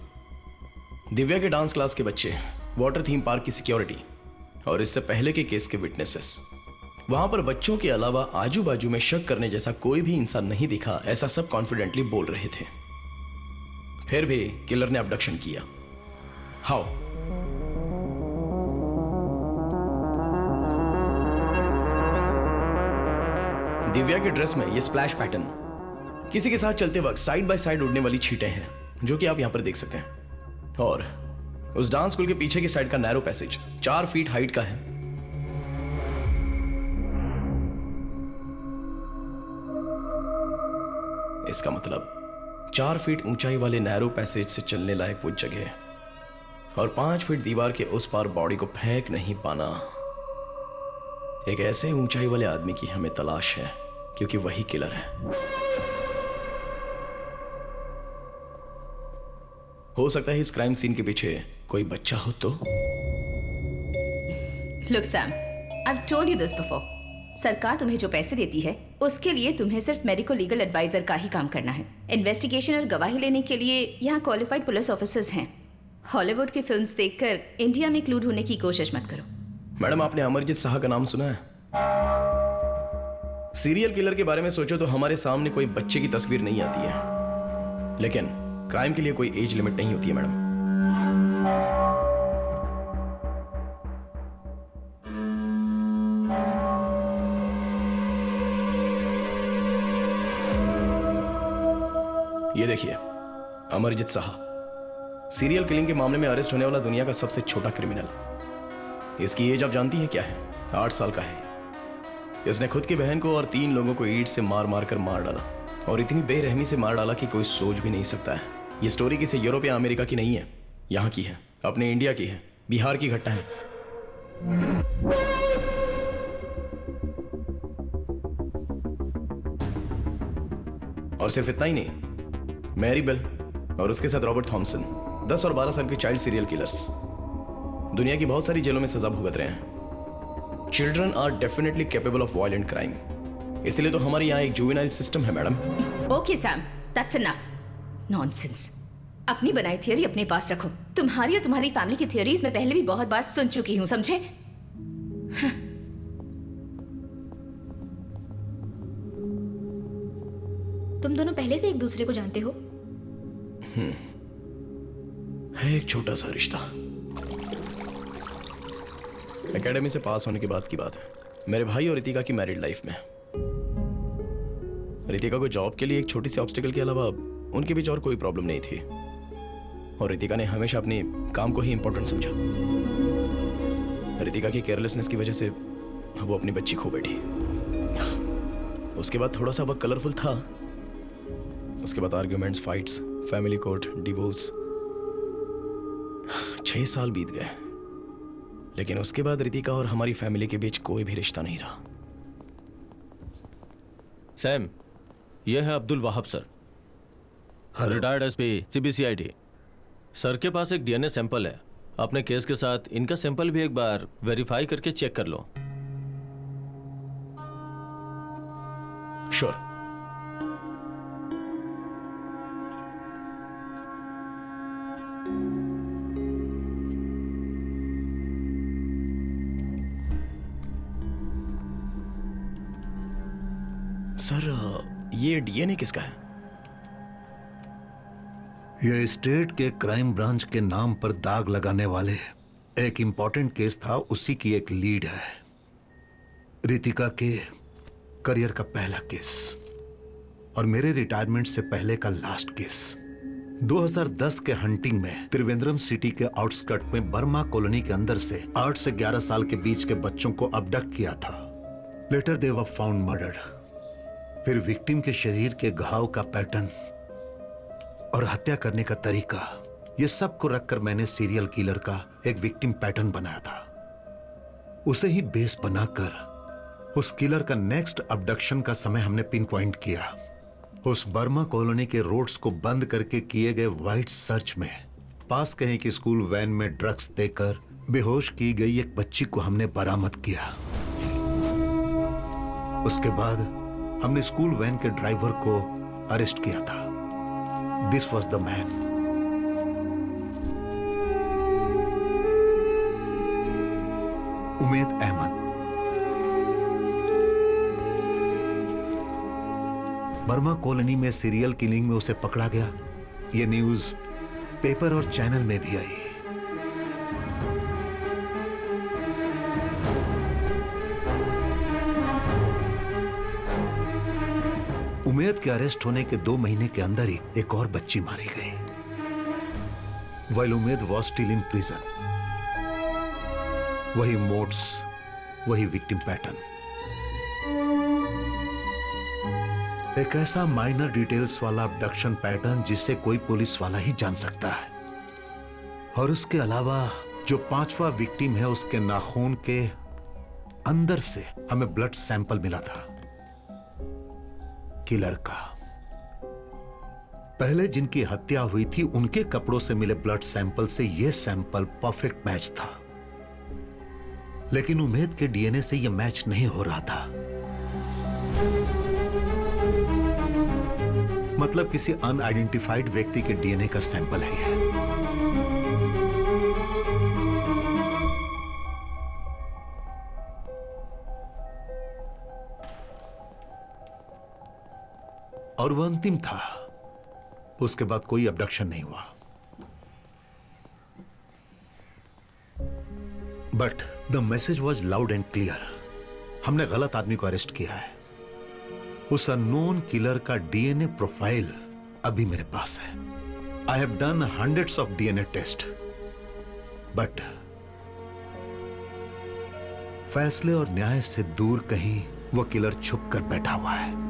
दिव्या के डांस क्लास के बच्चे, वाटर थीम पार्क की सिक्योरिटी और इससे पहले के केस के विटनेसेस, वहां पर बच्चों के अलावा आजू बाजू में शक करने जैसा कोई भी इंसान नहीं दिखा, ऐसा सब कॉन्फिडेंटली बोल रहे थे। फिर भी किलर ने अबडक्शन किया। हाउ? दिव्या के ड्रेस में ये स्प्लैश पैटर्न, किसी के साथ चलते वक्त साइड बाय साइड उड़ने वाली छींटें हैं, जो कि आप यहां पर देख सकते हैं। और उस डांस स्कूल के पीछे की साइड का नैरो पैसेज 4 फीट हाइट का है। इसका मतलब 4 फीट ऊंचाई वाले नैरो पैसेज से चलने लायक वो जगह और 5 फीट दीवार के उस पार बॉडी को फेंक नहीं पाना, एक ऐसे ऊंचाई वाले आदमी की हमें तलाश है, क्योंकि वही किलर है। हो सकता है इस क्राइम सीन के पीछे कोई बच्चा हो तो। Look Sam, I have told you this before. सरकार तुम्हें जो पैसे देती है उसके लिए तुम्हें सिर्फ मेडिको लीगल एडवाइजर का ही काम करना है। इन्वेस्टिगेशन और गवाही लेने के लिए यहाँ क्वालिफाइड पुलिस ऑफिसर्स हैं। हॉलीवुड की फिल्म्स देखकर इंडिया में क्लू ढूंढने की कोशिश मत करो। मैडम, आपने अमरजीत शाह का नाम सुना है? सीरियल किलर के बारे में सोचो तो हमारे सामने कोई बच्चे की तस्वीर नहीं आती है, लेकिन क्राइम के लिए कोई एज लिमिट नहीं होती है मैडम। ये देखिए, अमरजीत शाह सीरियल किलिंग के मामले में अरेस्ट होने वाला दुनिया का सबसे छोटा क्रिमिनल। इसकी एज आप जानती हैं क्या है? 8 साल का है। इसने खुद की बहन को और 3 लोगों को ईंट से मार मार कर मार डाला, और इतनी बेरहमी से मार डाला कि कोई सोच भी नहीं सकता है। ये स्टोरी किसी यूरोप या अमेरिका की नहीं है, यहाँ की है, अपने इंडिया की है, बिहार की घटना है। और सिर्फ इतना ही नहीं, मैरी बेल और उसके साथ रॉबर्ट थॉमसन 10 और 12 साल के चाइल्ड सीरियल किलर्स दुनिया की बहुत सारी जेलों में सजा भुगत रहे हैं। Children are definitely capable of violent crime, इसलिए तो हमारे यहाँ एक जुवेनाइल सिस्टम है madam. Okay Sam, that's enough. Nonsense. अपनी बनाई थियरी अपने पास रखो। तुम्हारी और तुम्हारी फैमिली की थियरीज मैं पहले भी बहुत बार सुन चुकी हूं, समझे? तुम दोनों पहले से एक दूसरे को जानते हो? है एक छोटा सा रिश्ता। एकेडमी से पास होने के बाद की बात है। मेरे भाई और रितिका की मैरिड लाइफ में रितिका को जॉब के लिए एक छोटी सी ऑब्स्टिकल के अलावा उनके बीच और कोई प्रॉब्लम नहीं थी, और रितिका ने हमेशा अपने काम को ही इंपॉर्टेंट समझा। रितिका की केयरलेसनेस की वजह से वो अपनी बच्ची खो बैठी। उसके बाद थोड़ा सा वक्त कलरफुल था। उसके बाद arguments, fights, family court, divorce. 6 साल बीत गए, लेकिन उसके बाद रितिका और हमारी फैमिली के बीच कोई भी रिश्ता नहीं रहा। सैम, यह है Abdul Wahab sir, retired SP CBCID. Sir के पास एक डीएनए सैंपल है। अपने केस के साथ इनका सैंपल भी एक बार वेरीफाई करके चेक कर लो। श्योर। सर ये डीएनए किसका है? यह स्टेट के क्राइम ब्रांच के नाम पर दाग लगाने वाले एक इंपॉर्टेंट केस था, उसी की एक लीड है। रितिका के करियर का पहला केस और मेरे रिटायरमेंट से पहले का लास्ट केस। 2010 के हंटिंग में त्रिवेंद्रम सिटी के आउटस्कर्ट में बर्मा कॉलोनी के अंदर से 8 से 11 साल के बीच के बच्चों को अबडक्ट किया था। Later they were found murdered. फिर विक्टिम के शरीर के घाव का पैटर्न और हत्या करने का तरीका, ये सब को रखकर मैंने सीरियल किलर का एक विक्टिम पैटर्न बनाया था। उसे ही बेस बनाकर उस किलर का नेक्स्ट अबडक्शन का समय हमने पिन पॉइंट किया। उस बर्मा कॉलोनी के रोड्स को बंद करके किए गए वाइड सर्च में पास कहीं की स्कूल वैन में ड्रग्स देकर बेहोश की गई एक बच्ची को हमने बरामद किया। उसके बाद हमने स्कूल वैन के ड्राइवर को अरेस्ट किया था। This was the man. Umed Ahmed. Burma colony में सीरियल किलिंग में उसे पकड़ा गया। यह न्यूज पेपर और चैनल में भी आई। उमेद के अरेस्ट होने के 2 महीने के अंदर ही एक और बच्ची मारी गई। While Umed was still in prison। वही मोड्स, वही विक्टिम पैटर्न, एक ऐसा माइनर डिटेल्स वाला अबडक्शन पैटर्न जिसे कोई पुलिस वाला ही जान सकता है। और उसके अलावा जो 5वां विक्टिम है, उसके नाखून के अंदर से हमें ब्लड सैंपल मिला था किलर का। पहले जिनकी हत्या हुई थी उनके कपड़ों से मिले ब्लड सैंपल से यह सैंपल परफेक्ट मैच था, लेकिन उमेद के डीएनए से यह मैच नहीं हो रहा था। मतलब किसी अनआइडेंटिफाइड व्यक्ति के डीएनए का सैंपल है यह। और वह अंतिम था। उसके बाद कोई अबडक्शन नहीं हुआ। But the message was loud and clear. हमने गलत आदमी को अरेस्ट किया है। उस अननोन किलर का डीएनए प्रोफाइल अभी मेरे पास है। I have done hundreds of DNA test, but फैसले और न्याय से दूर कहीं वो किलर छुप कर बैठा हुआ है।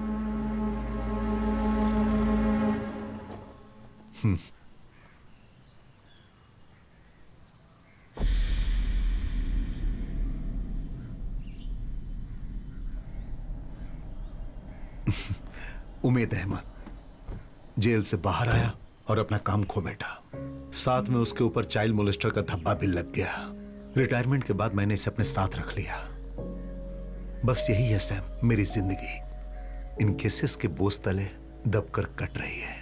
उमेद अहमद जेल से बाहर आया और अपना काम खो बैठा। साथ में उसके ऊपर चाइल्ड मोलेस्टर का धब्बा भी लग गया। रिटायरमेंट के बाद मैंने इसे अपने साथ रख लिया। बस यही है सैम, मेरी जिंदगी इन केसेस के बोझ तले दबकर कट रही है।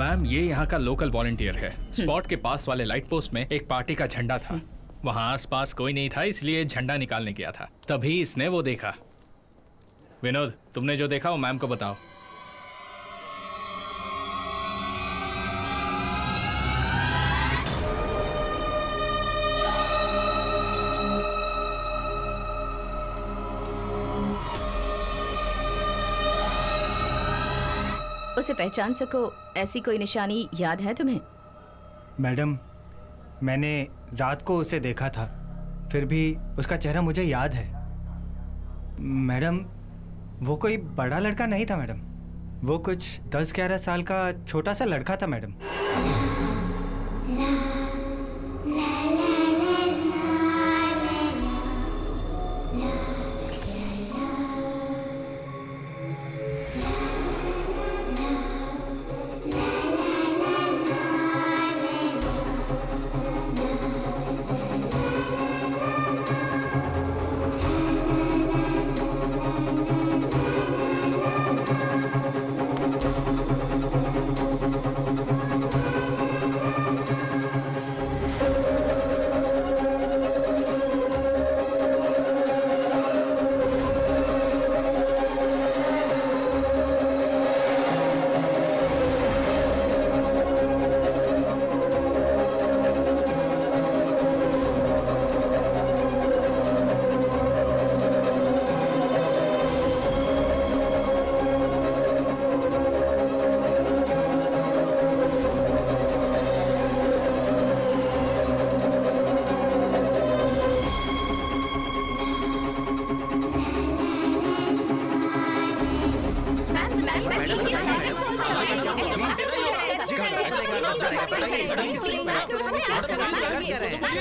मैम, ये यहाँ का लोकल वॉलंटियर है। स्पॉट के पास वाले लाइट पोस्ट में एक पार्टी का झंडा था। वहाँ आसपास कोई नहीं था, इसलिए झंडा निकालने गया था। तभी इसने वो देखा। विनोद, तुमने जो देखा वो मैम को बताओ। उसे पहचान सको ऐसी कोई निशानी याद है तुम्हें? मैडम, मैंने रात को उसे देखा था, फिर भी उसका चेहरा मुझे याद है। मैडम, वो कोई बड़ा लड़का नहीं था मैडम। वो कुछ 10-11 साल का छोटा सा लड़का था मैडम।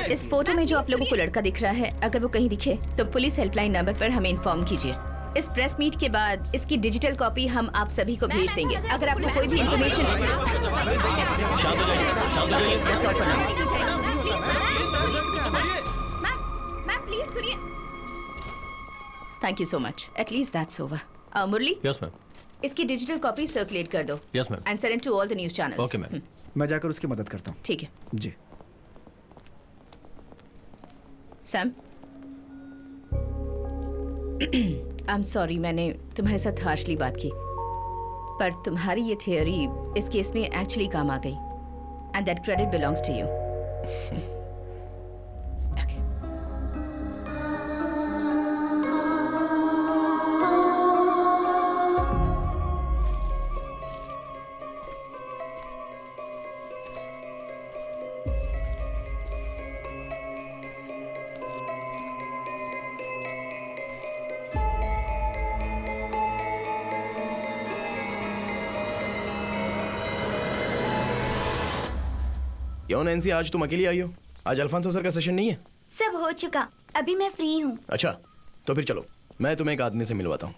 इस फोटो में जो आप लोगों को लड़का दिख रहा है, अगर वो कहीं दिखे तो पुलिस हेल्पलाइन नंबर पर हमें इन्फॉर्म कीजिए। इस प्रेस मीट के बाद इसकी डिजिटल कॉपी हम आप सभी को भेज देंगे। अगर आपको कोई भी information thank you so much. At least that's over. Murali, yes ma'am. इसकी डिजिटल कॉपी सर्कुलेट कर दो। Yes ma'am. And send to all the news channels. Okay ma'am. मैं जाकर उसकी मदद करता हूँ। ठीक है। जी। सैम, आई एम सॉरी मैंने तुम्हारे साथ हार्शली बात की, पर तुम्हारी ये थियोरी इस केस में एक्चुअली काम आ गई and that credit belongs to you. क्यों नैन्सी, आज तुम अकेली आई हो? आज अल्फांसो सर का सेशन नहीं है? सब हो चुका, अभी मैं फ्री हूँ। अच्छा, तो फिर चलो, मैं तुम्हें एक आदमी से मिलवाता हूँ।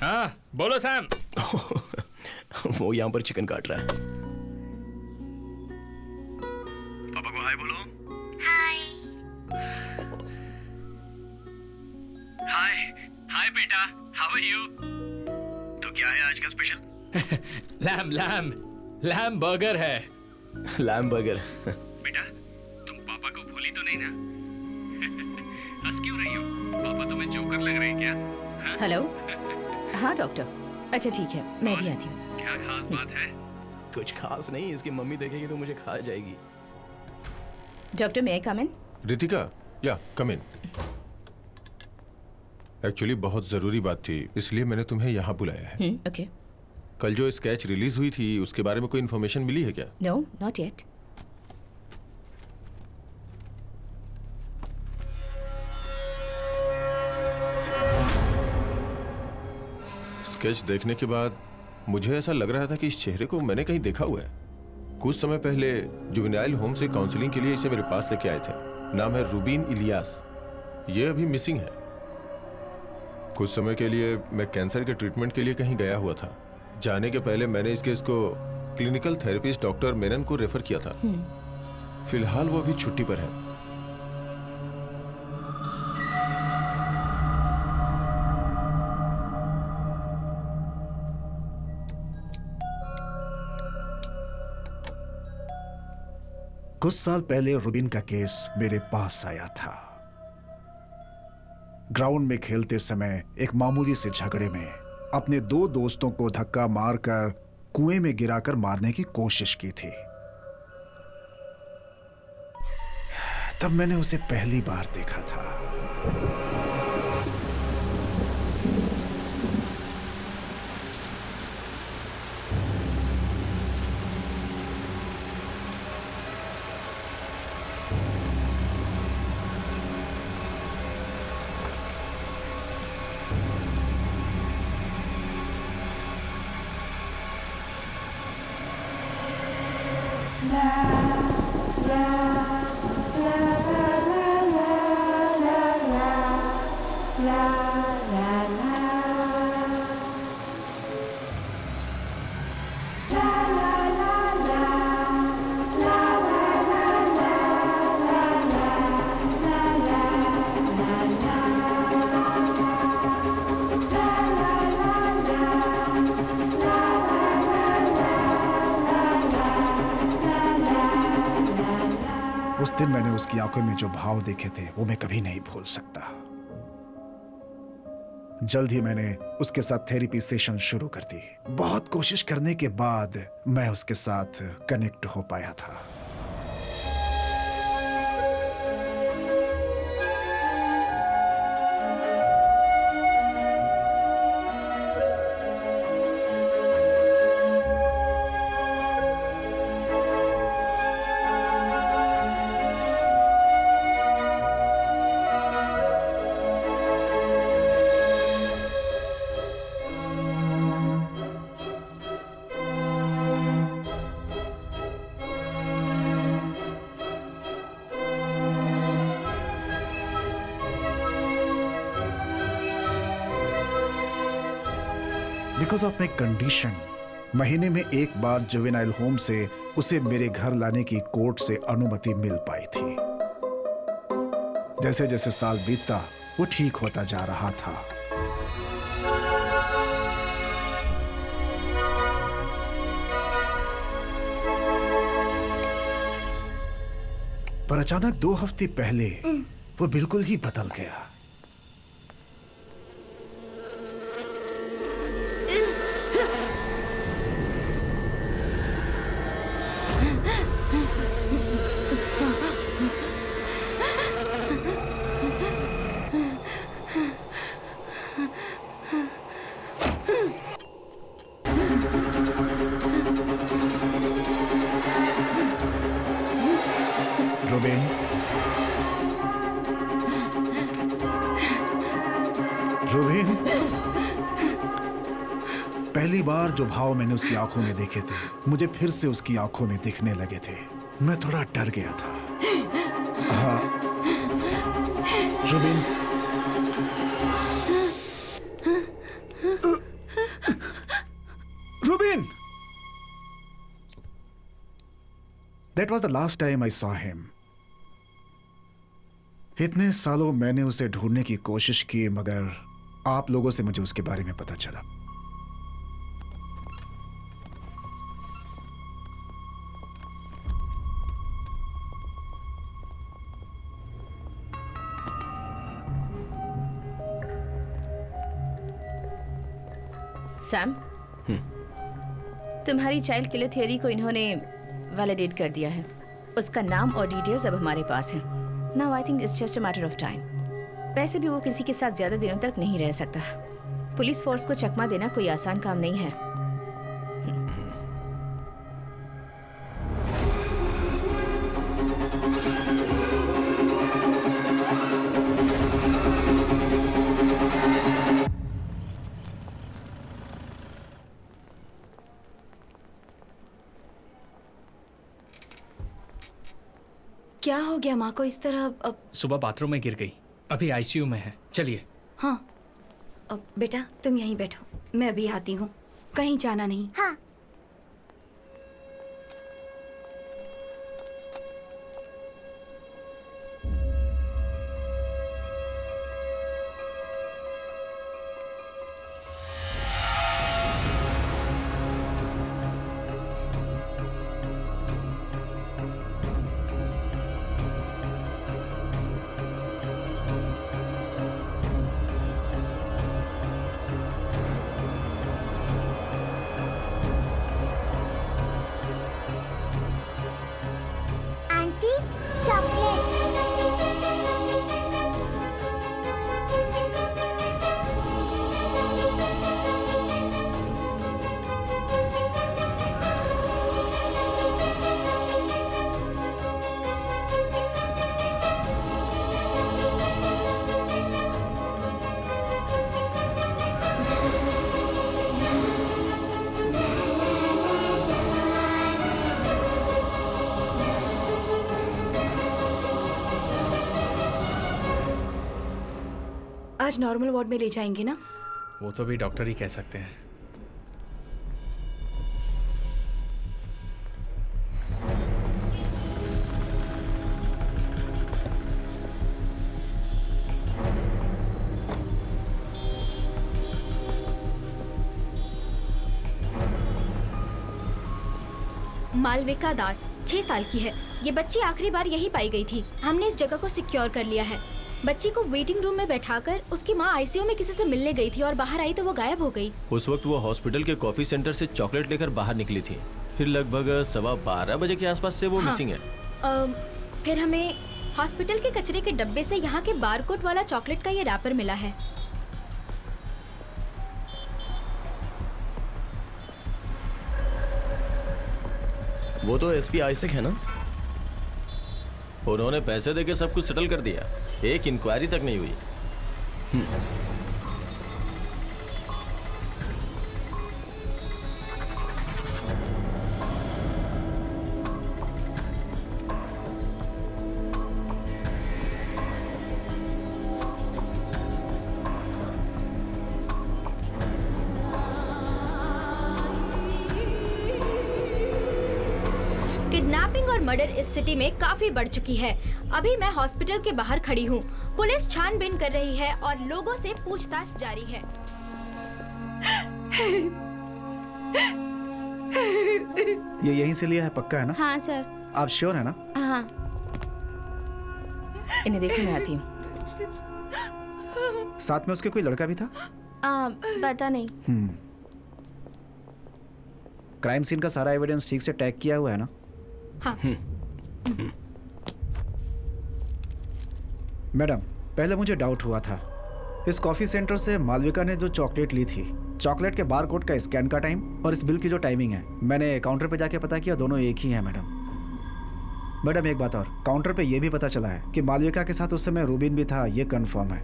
हाँ, बोलो सैम। वो यहाँ पर चिकन काट रहा है। पापा को हाय बोलो। हाय। हाय हाय बेटा, हाउ आर यू? तो क्या है आज का स्पेशल? लैम बर्गर है। Lamb burger. बेटा, तुम पापा को भूली तो नहीं ना? हंस क्यों रही हो? पापा तुम्हें जोकर लग रहे हैं क्या? हेलो। हाँ डॉक्टर। अच्छा ठीक है, मैं भी आती हूँ। क्या खास बात है? कुछ खास नहीं, इसकी मम्मी देखेगी तो मुझे खा जाएगी। Doctor, may I come in? Ritika, या कम इन। एक्चुअली बहुत जरूरी बात थी, इसलिए मैंने तुम्हें यहाँ बुलाया है। ओके। कल जो स्केच रिलीज हुई थी उसके बारे में कोई इन्फॉर्मेशन मिली है क्या? No, not yet. स्केच देखने के बाद मुझे ऐसा लग रहा था कि इस चेहरे को मैंने कहीं देखा हुआ है। कुछ समय पहले जुवेनाइल होम से काउंसलिंग के लिए इसे मेरे पास लेके आए थे। नाम है रूबीन इलियास। ये अभी मिसिंग है। कुछ समय के लिए मैं कैंसर के ट्रीटमेंट के लिए कहीं गया हुआ था। जाने के पहले मैंने इस केस को क्लिनिकल थेरेपिस्ट डॉक्टर मेनन को रेफर किया था। फिलहाल वो अभी छुट्टी पर है। कुछ साल पहले रूबिन का केस मेरे पास आया था। ग्राउंड में खेलते समय एक मामूली से झगड़े में अपने दो दोस्तों को धक्का मारकर कुएं में गिराकर मारने की कोशिश की थी। तब मैंने उसे पहली बार देखा था। उस दिन मैंने उसकी आंखों में जो भाव देखे थे वो मैं कभी नहीं भूल सकता। जल्द ही मैंने उसके साथ थेरेपी सेशन शुरू कर दी। बहुत कोशिश करने के बाद मैं उसके साथ कनेक्ट हो पाया था। बिकॉज ऑफ माई कंडीशन महीने में एक बार जुवेनाइल होम से उसे मेरे घर लाने की कोर्ट से अनुमति मिल पाई थी। जैसे जैसे साल बीतता वो ठीक होता जा रहा था। पर अचानक 2 हफ्ते पहले वो बिल्कुल ही बदल गया। रुबीन, रुबीन, पहली बार जो भाव मैंने उसकी आंखों में देखे थे मुझे फिर से उसकी आंखों में दिखने लगे थे। मैं थोड़ा डर गया था। हाँ रुबीन, रुबीन, That was the last time I saw him. इतने सालों मैंने उसे ढूंढने की कोशिश की मगर आप लोगों से मुझे उसके बारे में पता चला। सैम, तुम्हारी चाइल्ड किलर थ्योरी को इन्होंने वैलिडेट कर दिया है। उसका नाम और डिटेल्स अब हमारे पास हैं। Now I think it's just a matter of time. वैसे भी वो किसी के साथ ज्यादा दिनों तक नहीं रह सकता। पुलिस फोर्स को चकमा देना कोई आसान काम नहीं है। क्या हो गया माँ को इस तरह? अब सुबह बाथरूम में गिर गई, अभी आईसीयू में है। चलिए। हाँ, अब बेटा तुम यहीं बैठो, मैं अभी आती हूँ, कहीं जाना नहीं। हाँ। आज नॉर्मल वार्ड में ले जाएंगे ना? वो तो भी डॉक्टर ही कह सकते हैं। मालविका दास 6 साल की है। ये बच्ची आखिरी बार यही पाई गई थी। हमने इस जगह को सिक्योर कर लिया है। बच्ची को वेटिंग रूम में बैठाकर उसकी माँ आईसीयू में किसी से मिलने गई थी और बाहर आई तो वो गायब हो गई। उस वक्त वो हॉस्पिटल के कॉफी सेंटर से चॉकलेट लेकर बाहर निकली थी। फिर लगभग 12:15 बजे के आसपास से वो मिसिंग है। फिर हमें हॉस्पिटल के कचरे के डब्बे से यहाँ के बारकोड वाला चॉकलेट का ये रैपर मिला है। वो तो एसपी आइजैक है ना? उन्होंने पैसे देके सब कुछ सेटल कर दिया, एक इंक्वायरी तक नहीं हुई। किडनैपिंग और मर्डर इस सिटी में काफी बढ़ चुकी है। अभी मैं हॉस्पिटल के बाहर खड़ी हूँ। पुलिस छानबीन कर रही है और लोगों से पूछताछ जारी है। ये यहीं से लिया है, पक्का है ना? हाँ सर। आप श्योर है ना? हाँ। इन्हें देखो, मैं आती हूँ। साथ में उसके कोई लड़का भी था? पता नहीं। क्राइम सीन का सारा एविडेंस ठीक से टैग किया हुआ है ना? हाँ। मैडम, पहले मुझे डाउट हुआ था। इस कॉफी सेंटर से मालविका ने जो चॉकलेट ली थी, चॉकलेट के बारकोड का स्कैन का टाइम और इस बिल की जो टाइमिंग है, मैंने काउंटर पे जाके पता किया, दोनों एक ही हैं मैडम। एक बात और, काउंटर पे ये भी पता चला है कि मालविका के साथ उस समय रूबिन भी था, ये कंफर्म है।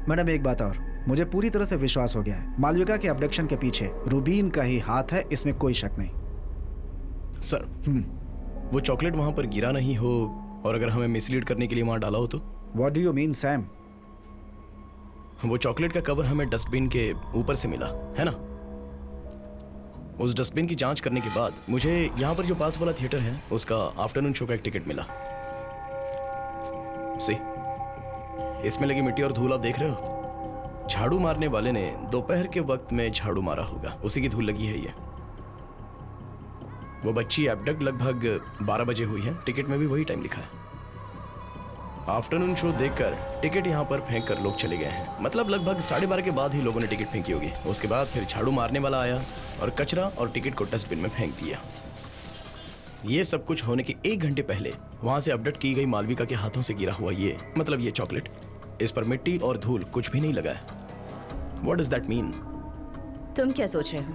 मैडम एक बात और, मुझे पूरी तरह से विश्वास हो गया है, मालविका के अबडक्शन के पीछे रूबिन का ही हाथ है, इसमें कोई शक नहीं। सर, वो चॉकलेट वहां पर गिरा नहीं हो और अगर हमें मिसलीड करने के लिए वहां डाला हो तो? What do you mean Sam? वो चॉकलेट का कवर हमें डस्टबिन के ऊपर से मिला है ना। उस डस्टबिन की जांच करने के बाद मुझे यहाँ पर जो पास वाला थिएटर है उसका आफ्टरनून शो का एक टिकट मिला। सी, इसमें लगी मिट्टी और धूल आप देख रहे हो। झाड़ू मारने वाले ने दोपहर के वक्त में झाड़ू मारा होगा, उसी की धूल लगी है ये। वो बच्ची एबडक्ट लगभग 12 बजे हुई है, टिकट में भी वही टाइम लिखा है। आफ्टरनून शो देखकर टिकट यहाँ पर फेंक कर लोग चले गए हैं, मतलब लगभग 12:30 के बाद ही लोगों ने टिकट फेंकी होगी। उसके बाद फिर झाड़ू मारने वाला आया और कचरा और टिकट को डस्टबिन में फेंक दिया। ये सब कुछ होने के 1 घंटे पहले वहां से अपडेट की गई मालविका के हाथों से गिरा हुआ ये, मतलब ये चॉकलेट, इस पर मिट्टी और धूल कुछ भी नहीं लगा है। What does that mean? तुम क्या सोच रहे हो?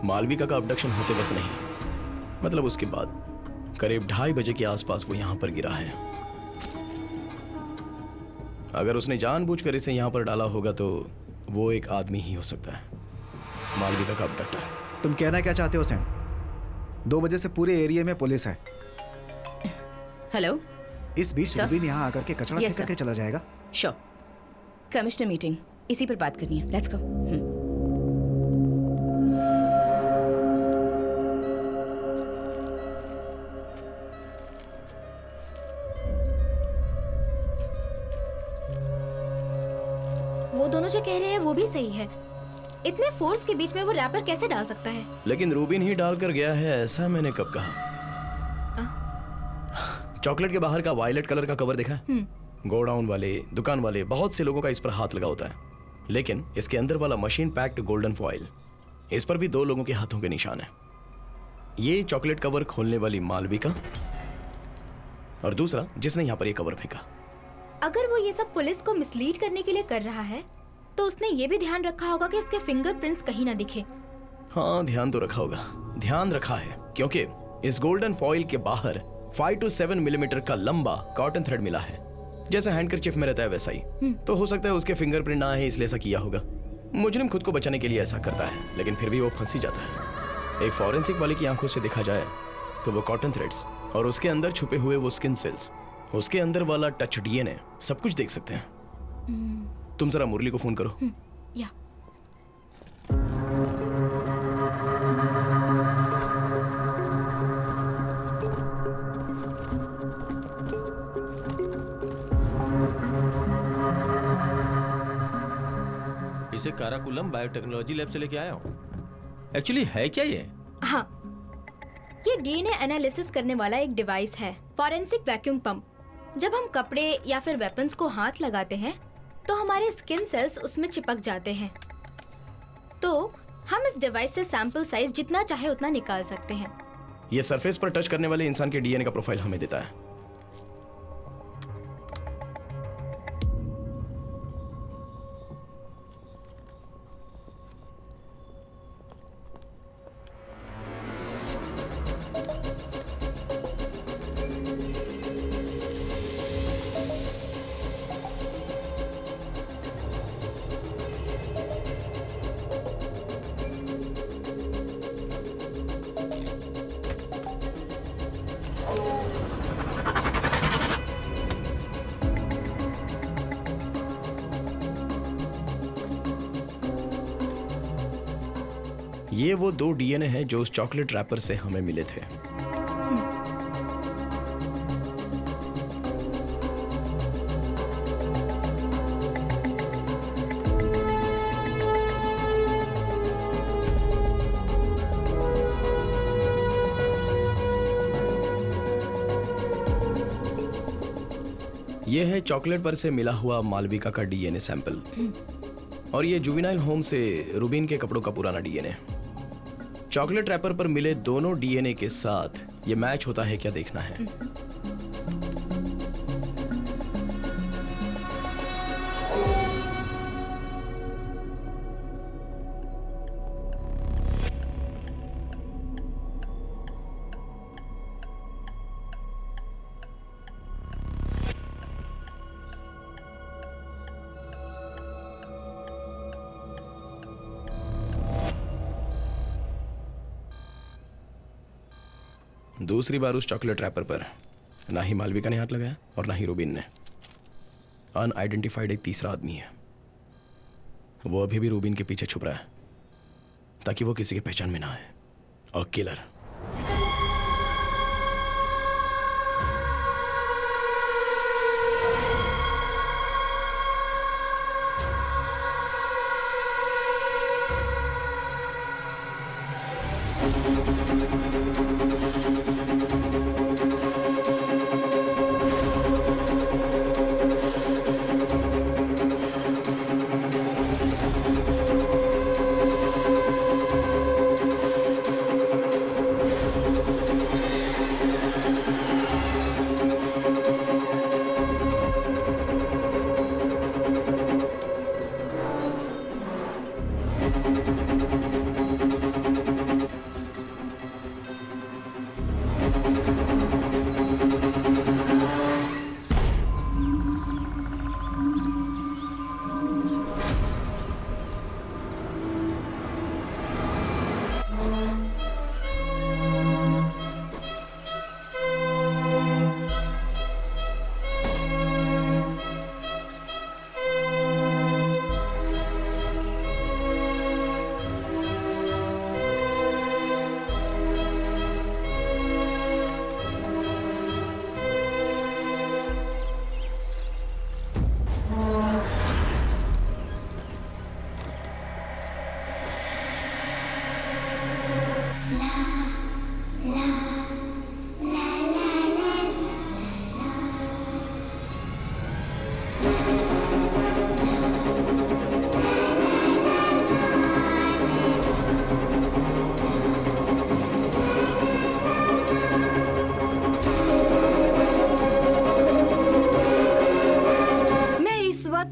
मालविका का अबडक्शन होते वक्त नहीं, मतलब उसके बाद करीब 2:30 बजे के आसपास वो यहां पर गिरा है। अगर उसने जानबूझकर इसे यहां पर डाला होगा तो वो एक आदमी ही हो सकता है, मालविका का अबडक्टर। तुम कहना क्या चाहते हो सैम? 2 बजे से पूरे एरिया में पुलिस है। हेलो, इस बीच रूबिन यहाँ आकर के कचरा फेंक करके चला जाएगा? श्योर। कमिश्नर मीटिंग इसी पर बात करनी है, लेट्स गो। वो दोनों जो कह रहे हैं वो भी सही है। इतने फोर्स के बीच में वो रैपर कैसे डाल सकता है? लेकिन रूबिन ही डालकर गया है, ऐसा मैंने कब कहा? चॉकलेट के बाहर का वायलेट कलर का कवर देखा है? गोडाउन वाले, दुकान वाले, बहुत से लोगों का इस पर हाथ लगा होता है, लेकिन इसके अंदर वाला मशीन पैक्ड गोल्डन फॉइल, इस पर भी 2 लोगों के हाथों के निशान है। ये चॉकलेट कवर खोलने वाली मालविका और दूसरा जिसने यहाँ पर ये कवर फेंका। अगर वो ये सब पुलिस को मिसलीड करने के लिए कर रहा है तो उसने ये भी ध्यान रखा होगा कि उसके फिंगरप्रिंट्स कहीं ना दिखे। हाँ, ध्यान तो रखा होगा, ध्यान रखा है, क्योंकि इस गोल्डन फॉइल के बाहर 5 to 7 मिलीमीटर का लंबा कॉटन थ्रेड मिला है, जैसा हैंडकरचिफ में रहता है वैसा ही। तो हो सकता है उसके फिंगरप्रिंट ना है, इसलिए ऐसा किया होगा। मुजरिम खुद को बचाने के लिए ऐसा करता है, लेकिन फिर भी वो फंस ही जाता है। एक फॉरेंसिक वाले की आंखों से देखा जाए तो वो कॉटन थ्रेड्स और उसके अंदर छुपे हुए वो स्किन सेल्स, उसके अंदर वाला टच डीएनए, सब कुछ देख सकते हैं। तुम जरा मुरली को फोन करो। या इसे काराकुलम बायोटेक्नोलॉजी लैब से लेके आया हूँ। एक्चुअली है क्या ये? हाँ, ये डीएनए एनालिसिस करने वाला एक डिवाइस है, फॉरेंसिक वैक्यूम पंप। जब हम कपड़े या फिर वेपन्स को हाथ लगाते हैं तो हमारे स्किन सेल्स उसमें चिपक जाते हैं। तो हम इस डिवाइस से सैंपल साइज जितना चाहे उतना निकाल सकते हैं। ये सरफेस पर टच करने वाले इंसान के डीएनए का प्रोफाइल हमें देता है। ये वो 2 डीएनए हैं जो उस चॉकलेट रैपर से हमें मिले थे। ये है चॉकलेट पर से मिला हुआ मालविका का डीएनए सैंपल और ये जुवेनाइल होम से रूबीन के कपड़ों का पुराना डीएनए। चॉकलेट रैपर पर मिले दोनों डीएनए के साथ ये मैच होता है क्या देखना है। दूसरी बार उस चॉकलेट रैपर पर ना ही मालविका ने हाथ लगाया और ना ही रूबीन ने। अनआइडेंटिफाइड एक तीसरा आदमी है। वो अभी भी रूबीन के पीछे छुप रहा है ताकि वो किसी के पहचान में ना आए। और किलर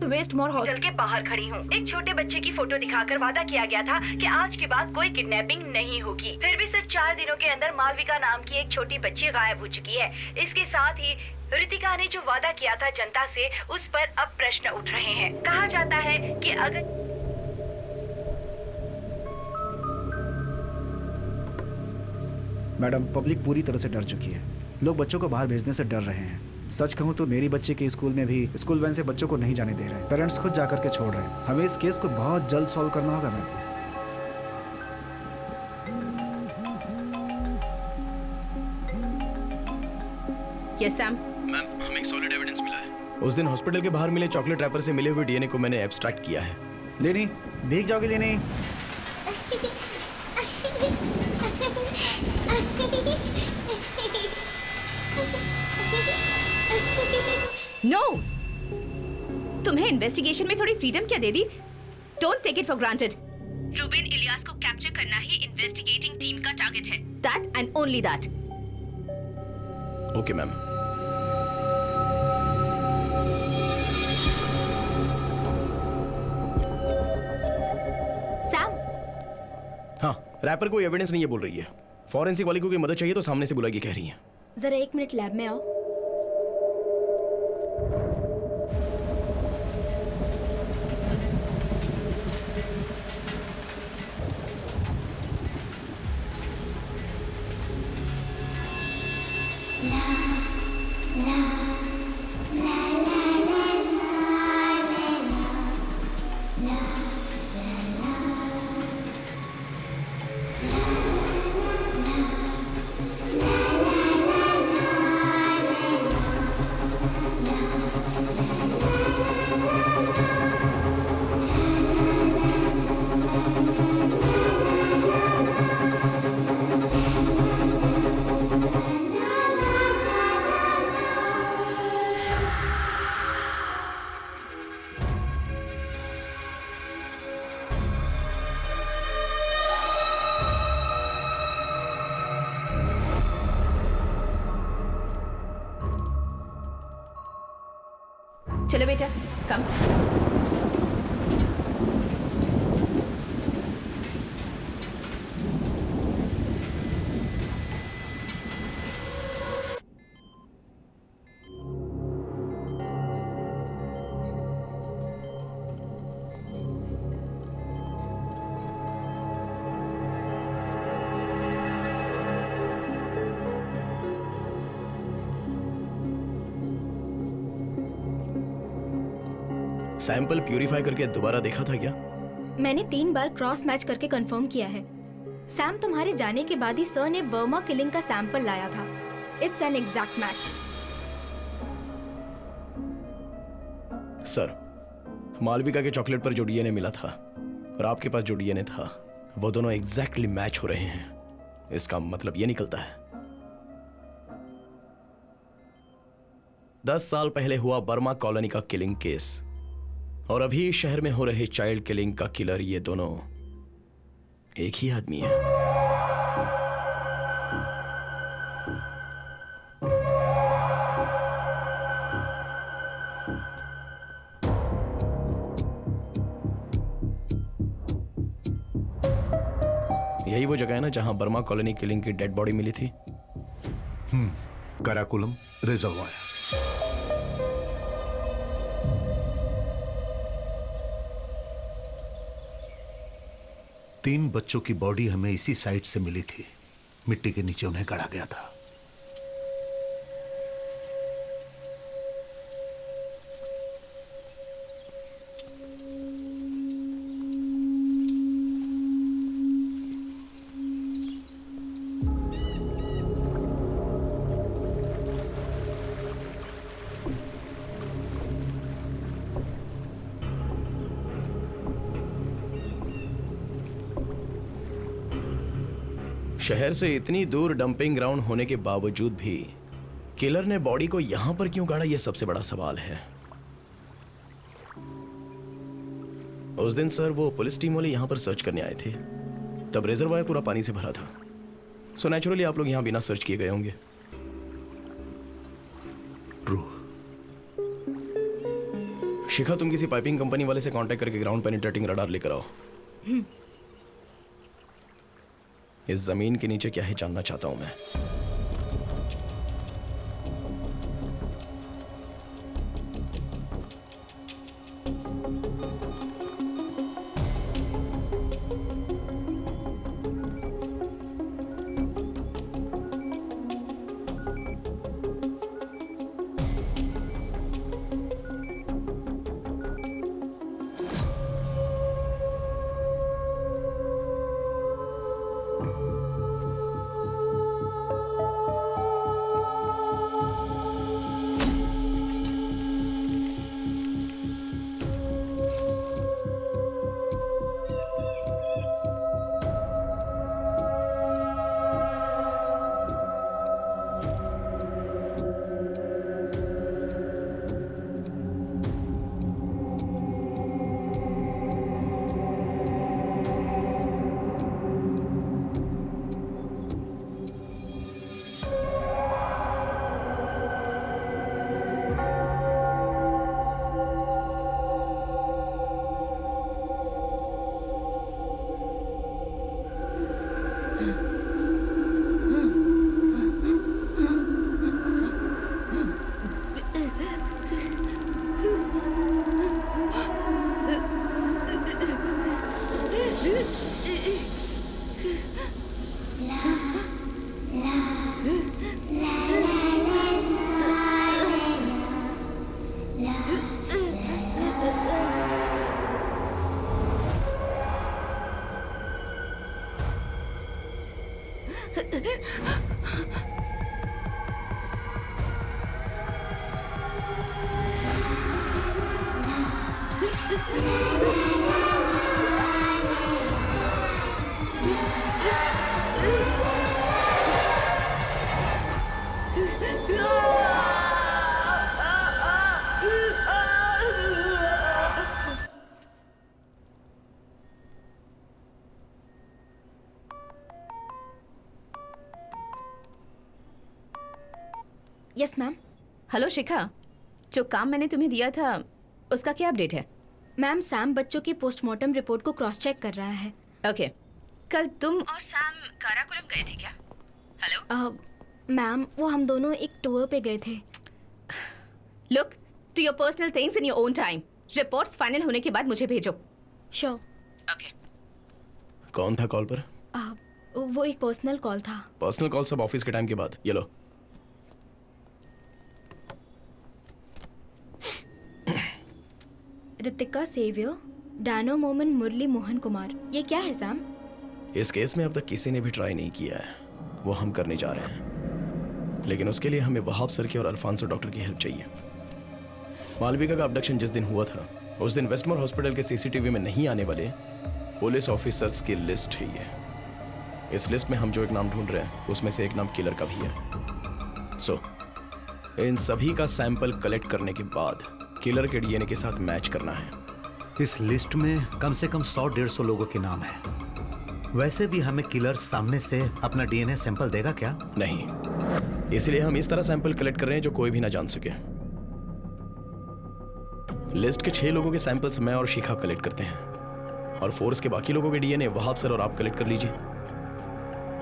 वेस्टमोर हॉस्टल के बाहर खड़ी हूँ। एक छोटे बच्चे की फोटो दिखाकर वादा किया गया था कि आज के बाद कोई किडनैपिंग नहीं होगी। फिर भी सिर्फ 4 दिनों के अंदर मालविका नाम की एक छोटी बच्ची गायब हो चुकी है। इसके साथ ही रितिका ने जो वादा किया था जनता से, उस पर अब प्रश्न उठ रहे हैं। कहा जाता है कि अगर मैडम, पब्लिक पूरी तरह से डर चुकी है। लोग बच्चों को बाहर भेजने से डर रहे हैं। सच कहूँ तो मेरी बच्ची के स्कूल में भी स्कूल वैन से बच्चों को नहीं जाने दे रहे हैं। पेरेंट्स खुद जाकर के छोड़ रहे हैं। हमें इस केस को बहुत जल्द सॉल्व करना होगा मैम। Yes Sam. मैम, हमें एक सॉलिड एविडेंस मिला है। उस दिन हॉस्पिटल के बाहर मिले चॉकलेट रैपर से मिले हुए डीएनए को मैंने एब्स्ट्रैक्ट किया है। लेनी, भीग जाओगे लेनी? नो, तुम्हें इन्वेस्टिगेशन में थोड़ी फ्रीडम क्या दे दी? Don't take it for granted. Rubin Ilyas को कैप्चर करना ही इन्वेस्टिगेटिंग टीम का टारगेट है। That and only that. Okay ma'am. Sam, हाँ, रैपर कोई एविडेंस नहीं है बोल रही है। फॉरेंसिक वाली को कोई मदद चाहिए तो सामने से बुलाइए कह रही है। जरा 1 मिनट लैब में आओ। चलो बेटा, कम। सैंपल प्यूरिफाई करके दोबारा देखा था क्या? मैंने 3 बार क्रॉस मैच करके कंफर्म किया है। सैम, तुम्हारे जाने के बाद ही सर ने बर्मा किलिंग का सैंपल लाया था। It's an exact match. Sir, Malvika के चॉकलेट पर जो डीएनए मिला था और आपके पास जो डीएनए था, वो दोनों एग्जैक्टली मैच हो रहे हैं। इसका मतलब ये निकलता है 10 साल पहले हुआ बर्मा कॉलोनी का किलिंग केस और अभी शहर में हो रहे चाइल्ड किलिंग का किलर, ये दोनों एक ही आदमी है। यही वो जगह है ना जहां बर्मा कॉलोनी किलिंग की डेड बॉडी मिली थी? कराकुलम रिजर्वायर। तीन बच्चों की बॉडी हमें इसी साइट से मिली थी। मिट्टी के नीचे उन्हें गाड़ा गया था। शहर से इतनी दूर डंपिंग ग्राउंड होने के बावजूद भी किलर ने बॉडी को यहां पर क्यों गाड़ा, यह सबसे बड़ा सवाल है। उस दिन सर वो पुलिस टीम वाले यहां पर सर्च करने आए थे, तब रिजर्वायर पूरा पानी से भरा था। सो नेचुरली आप लोग यहां बिना सर्च किए गए होंगे। ट्रू। शिखा, तुम किसी पाइपिंग कंपनी वाले से कांटेक्ट करके ग्राउंड पेनिट्रेटिंग रडार लेकर आओ। इस जमीन के नीचे क्या है जानना चाहता हूं मैं। Yes ma'am. हेलो शिखा, जो काम मैंने तुम्हें दिया था उसका क्या अपडेट है? मैम, सैम बच्चों की पोस्टमार्टम रिपोर्ट को क्रॉस चेक कर रहा है। ओके, कल तुम और सैम काराकोरम गए थे क्या? हेलो मैम, वो हम दोनों एक टूर पे गए थे। Look to your personal things in your own time. Reports final होने के बाद मुझे भेजो। श्योर। ओके। कौन था कॉल पर? वो एक पर्सनल कॉल था। पर्सनल कॉल सब ऑफिस के टाइम के बाद। ये लो। ऋतिका सेवियर, डैनो मोमन, मुरली मोहन कुमार। ये क्या है सैम? इस केस में अब तक किसी ने भी ट्राई नहीं किया है, वो हम करने जा रहे हैं। लेकिन उसके लिए हमें वहाब सर की और अल्फांसो डॉक्टर की हेल्प चाहिए। मालविका का अबडक्शन जिस दिन हुआ था उस दिन वेस्टमोर हॉस्पिटल के सीसीटीवी में नहीं आने वाले पुलिस ऑफिसर्स की लिस्ट है ये। इस लिस्ट में हम जो एक नाम ढूंढ रहे हैं उसमें से एक नाम किलर का भी है। सो इन सभी का सैंपल कलेक्ट करने के बाद किलर के डीएनए के साथ मैच करना है। इस लिस्ट में कम से कम 100-150 लोगों के नाम है। वैसे भी हमें किलर सामने से अपना डीएनए सैंपल देगा क्या? नहीं, इसलिए हम इस तरह सैंपल कलेक्ट कर रहे हैं जो कोई भी ना जान सके। लिस्ट के 6 लोगों के सैंपल्स मैं और शिखा कलेक्ट करते हैं और फोर्स के बाकी लोगों के डीएनए वहाब सर और आप कलेक्ट कर लीजिए।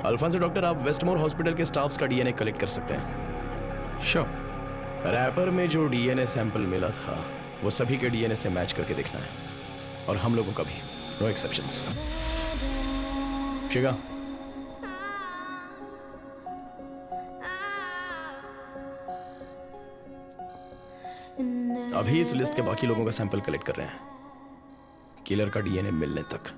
अल्फांसो डॉक्टर, आप वेस्टमोर हॉस्पिटल के स्टाफ्स का डीएनए कलेक्ट कर सकते हैं। श्योर। रैपर में जो डीएनए सैंपल मिला था वो सभी के डीएनए से मैच करके देखना है और हम लोगों का भी, नो एक्सेप्शंस। शिखा, अभी इस लिस्ट के बाकी लोगों का सैंपल कलेक्ट कर रहे हैं किलर का डीएनए मिलने तक।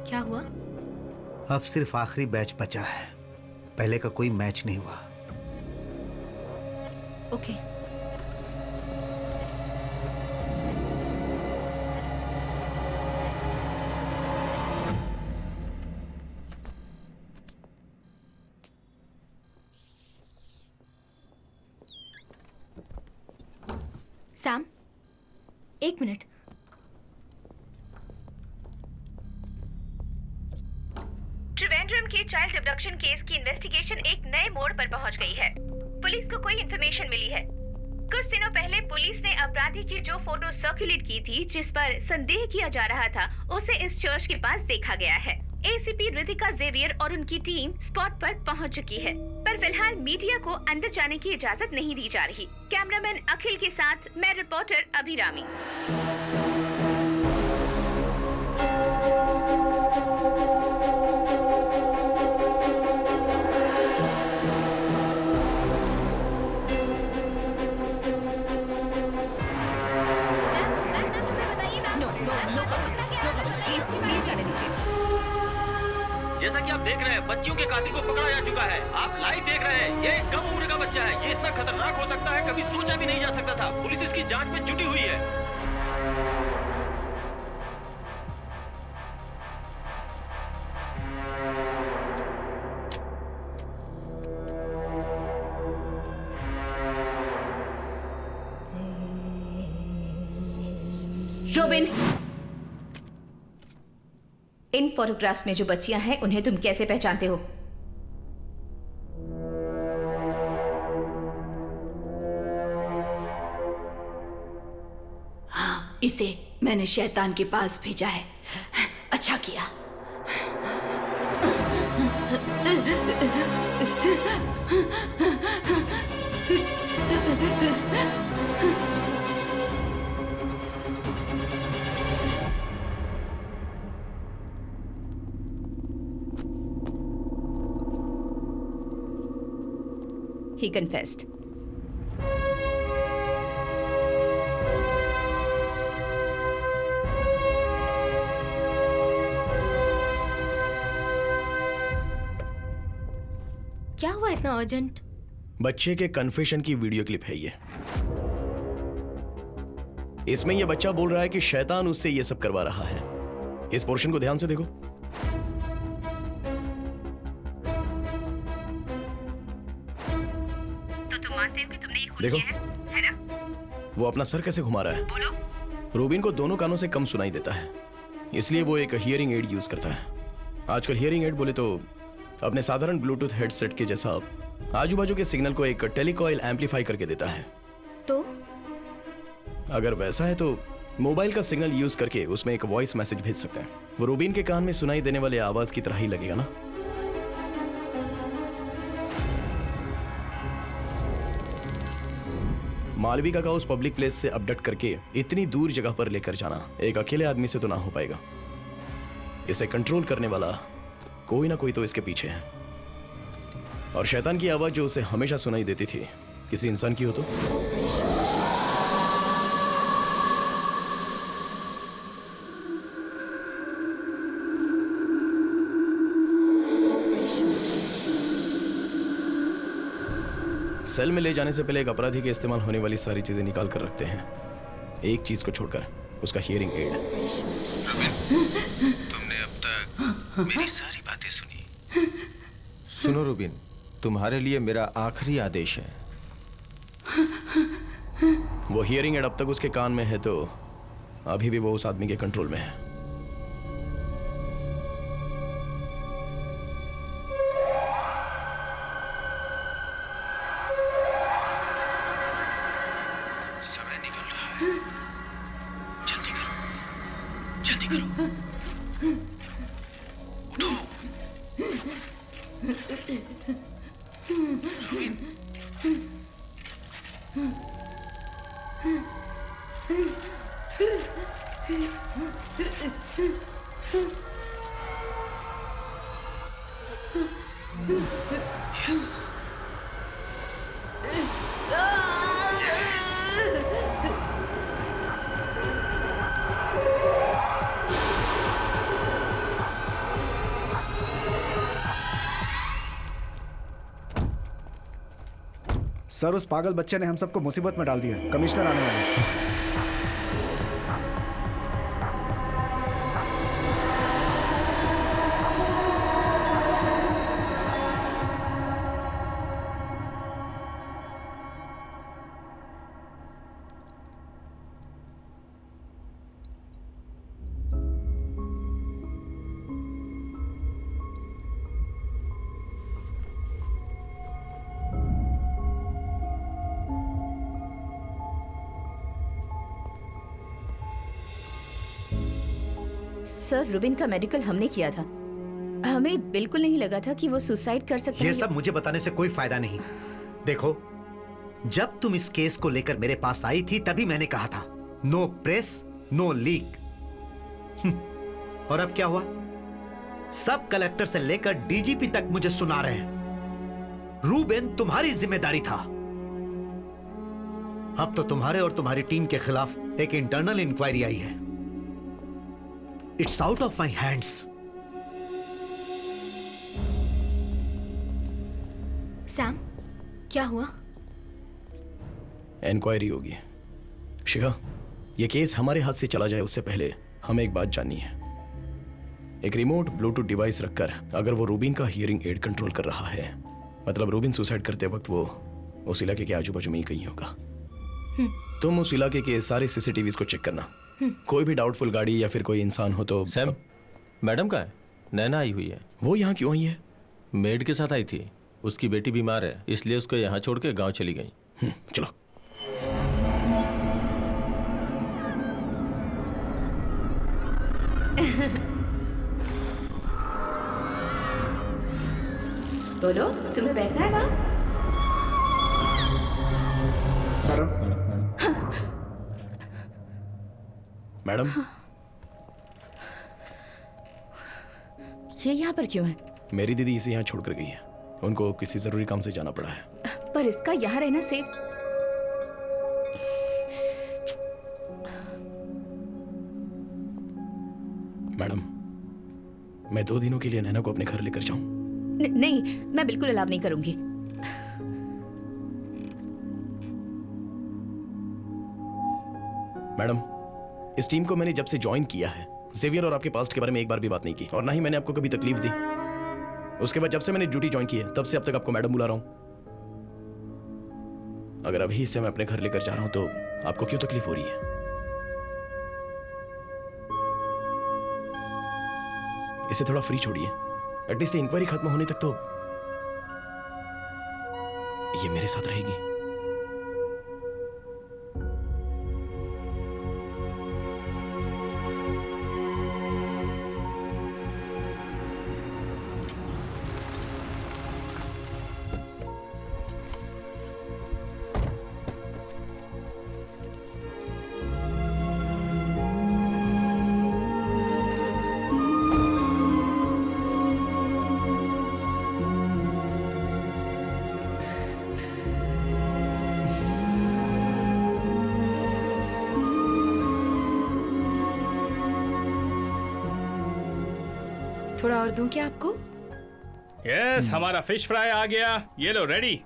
क्या हुआ? अब सिर्फ आखिरी बैच बचा है, पहले का कोई मैच नहीं हुआ। ओके। Sam, 1 minute. त्रिवेंद्रम के चाइल्ड अबडक्शन केस की इन्वेस्टिगेशन एक नए मोड़ पर पहुंच गई है। पुलिस को कोई इन्फॉर्मेशन मिली है। कुछ दिनों पहले पुलिस ने अपराधी की जो फोटो सर्कुलेट की थी, जिस पर संदेह किया जा रहा था, उसे इस चर्च के पास देखा गया है। एसीपी ऋतिका जेवियर और उनकी टीम स्पॉट पर पहुंच चुकी है, पर फिलहाल मीडिया को अंदर जाने की इजाजत नहीं दी जा रही। कैमरामैन अखिल के साथ मैं रिपोर्टर अभिरामी। जैसा कि आप देख रहे हैं, बच्चियों के कातिल को पकड़ा जा चुका है। आप लाइव देख रहे हैं, ये एक कम उम्र का बच्चा है। ये इतना खतरनाक हो सकता है, कभी सोचा भी नहीं जा सकता था। पुलिस इसकी जांच में जुटी हुई है। रोबिन, इन फोटोग्राफ्स में जो बच्चियां हैं उन्हें तुम कैसे पहचानते हो? हाँ, इसे मैंने शैतान के पास भेजा है। अच्छा किया। He confessed. क्या हुआ इतना अर्जेंट? बच्चे के कन्फेशन की वीडियो क्लिप है ये। इसमें ये बच्चा बोल रहा है कि शैतान उससे ये सब करवा रहा है। इस पोर्शन को ध्यान से देखो। तो तुम मानते हो कि तुमने ये खून देखो। किया है ना? वो अपना सर कैसे घुमा रहा है। बोलो। रूबिन को दोनों कानों से कम सुनाई देता है, इसलिए वो एक हियरिंग एड यूज करता है। आजकल हियरिंग एड बोले तो अपने साधारण ब्लूटूथ हेडसेट के जैसा आजू बाजू के सिग्नल को एक टेलीकॉइल एम्पलीफाई करके देता है। तो अगर वैसा है तो मोबाइल का सिग्नल यूज करके उसमें एक वॉइस मैसेज भेज सकते हैं। वो रूबिन के कान में सुनाई देने वाले आवाज की तरह ही लगेगा ना। मालविका का उस पब्लिक प्लेस से अपडेट करके इतनी दूर जगह पर लेकर जाना एक अकेले आदमी से तो ना हो पाएगा। इसे कंट्रोल करने वाला कोई ना कोई तो इसके पीछे है। और शैतान की आवाज जो उसे हमेशा सुनाई देती थी, किसी इंसान की हो तो। सेल में ले जाने से पहले एक अपराधी के इस्तेमाल होने वाली सारी चीजें निकाल कर रखते हैं, एक चीज को छोड़कर, उसका हियरिंग एड। तुमने अब तक मेरी सारी बातें सुनी। सुनो रूबिन, तुम्हारे लिए मेरा आखिरी आदेश है। वो हियरिंग एड अब तक उसके कान में है तो अभी भी वो उस आदमी के कंट्रोल में है। समय निकल रहा है, जल्दी करो, जल्दी करो। उठो रूबिन। यस, सर, उस पागल बच्चे ने हम सबको मुसीबत में डाल दिया। कमिश्नर आने वाले हैं। सर, रुबिन का मेडिकल हमने किया था। हमें बिल्कुल नहीं लगा था कि वो सुसाइड कर सकता है। ये सब मुझे बताने से कोई फायदा नहीं। देखो, जब तुम इस केस को लेकर मेरे पास आई थी तभी मैंने कहा था नो प्रेस नो लीक। और अब क्या हुआ? सब कलेक्टर से लेकर डीजीपी तक मुझे सुना रहे हैं रूबेन तुम्हारी जिम्मेदारी था। अब तो तुम्हारे और तुम्हारी टीम के खिलाफ एक इंटरनल इंक्वायरी आई है। It's out of my hands. Sam, क्या हुआ? इंक्वायरी होगी। शिखा, ये केस हमारे हाथ से चला जाए उससे पहले हमें एक बात जाननी है। एक रिमोट ब्लूटूथ डिवाइस रखकर अगर वो रूबिन का हियरिंग एड कंट्रोल कर रहा है, मतलब रूबिन सुसाइड करते वक्त वो उस इलाके के आजू बाजू में ही कहीं होगा। तुम उस इलाके के सारे सीसीटीवीज को चेक करना। कोई भी डाउटफुल गाड़ी या फिर कोई इंसान हो तो। सैम, मैडम कहाँ है? नैना आई हुई है। वो यहाँ क्यों आई है? मेड के साथ आई थी। उसकी बेटी बीमार है, इसलिए उसको यहाँ छोड़ के गाँव चली गई। चलो। बोलो, तुम्हें बैठना है वहाँ? मैडम, ये यहाँ पर क्यों है? मेरी दीदी इसे यहाँ छोड़कर गई है। उनको किसी जरूरी काम से जाना पड़ा है। पर इसका यहाँ रहना सेफ। मैडम, मैं 2 दिनों के लिए नैना को अपने घर लेकर जाऊं? नहीं, मैं बिल्कुल अलाव नहीं करूंगी। मैडम, इस टीम को मैंने जब से ज्वाइन किया है, जेवियर और आपके पास्ट के बारे में एक बार भी बात नहीं की, और ना ही मैंने आपको कभी तकलीफ दी। उसके बाद जब से मैंने ड्यूटी ज्वाइन की है, तब से अब तक आपको मैडम बुला रहा हूं। अगर अभी इसे मैं अपने घर लेकर जा रहा हूं तो आपको क्यों तकलीफ हो रही है? इसे थोड़ा फ्री छोड़िए। एटलीस्ट इंक्वायरी खत्म होने तक तो ये मेरे साथ रहेगी। थोड़ा और दूं क्या आपको? यस, हमारा फिश फ्राई आ गया। ये लो, रेडी।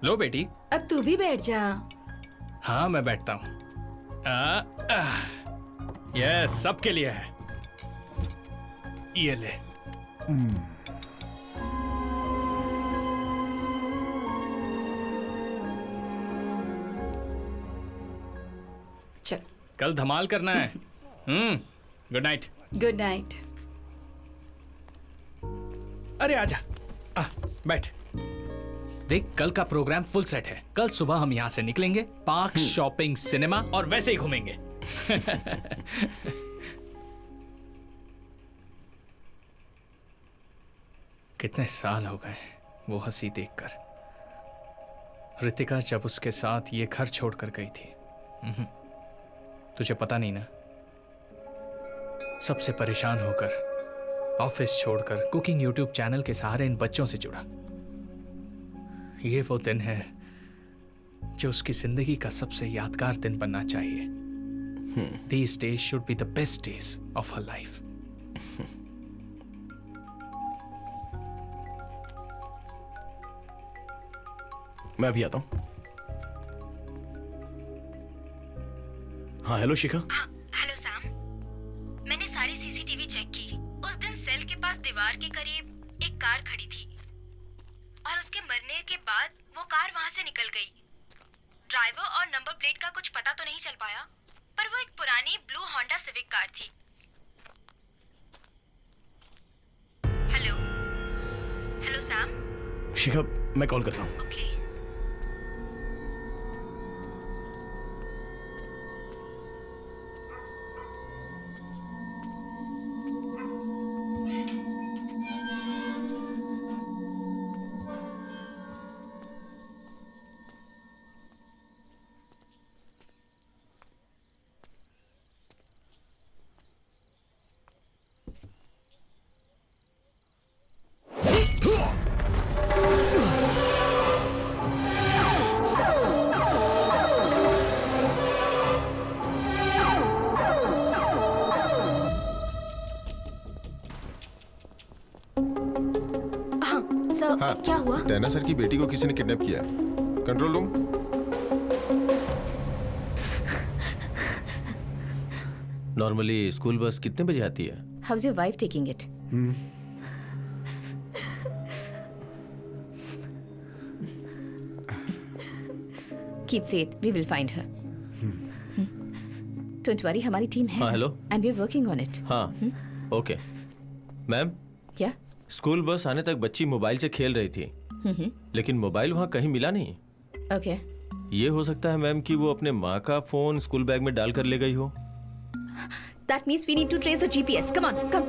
लो बेटी। अब तू भी बैठ जा। हाँ, मैं बैठता हूँ। यस, सबके लिए है। ये ले। चल, कल धमाल करना है। Good night. Good night. अरे आजा, बैठ। देख, कल का प्रोग्राम फुल सेट है। कल सुबह हम यहाँ से निकलेंगे, पार्क, शॉपिंग, सिनेमा और वैसे ही घूमेंगे। कितने साल हो गए वो हंसी देखकर। रितिका जब उसके साथ ये घर छोड़कर गई थी। तुझे पता नहीं ना, सबसे परेशान होकर, ऑफिस छोड़कर, कुकिंग यूट्यूब चैनल के सहारे इन बच्चों से जुड़ा। ये वो दिन है जो उसकी जिंदगी का सबसे यादगार दिन बनना चाहिए। These days should be the best days of her life. मैं अभी आता हूं। हाँ, हेलो शिखा। हेलो सैम, मैंने सारी सीसीटीवी चेक की। उस दिन सेल के पास दीवार के करीब एक कार खड़ी थी और उसके मरने के बाद वो कार वहां से निकल गई। ड्राइवर और नंबर प्लेट का कुछ पता तो नहीं चल पाया, पर वो एक पुरानी ब्लू होंडा सिविक कार थी। Hello hello Sam. शिखा, मैं कॉल करता हूँ। ओके। हाँ क्या हुआ? टैना सर की बेटी को किसी ने किडनैप किया है। Control room. Normally school bus कितने बजे आती है? How is your wife taking it? Keep faith, we will find her. Don't worry, हमारी टीम है। हाँ, hello. And we are working on it. हाँ ओके। मैम, क्या? स्कूल बस आने तक बच्ची मोबाइल से खेल रही थी, लेकिन मोबाइल वहाँ कहीं मिला नहीं। ओके। ये हो सकता है मैम कि वो अपने माँ का फोन स्कूल बैग में डाल कर ले गई हो। That means we need to trace the GPS. Come on, come.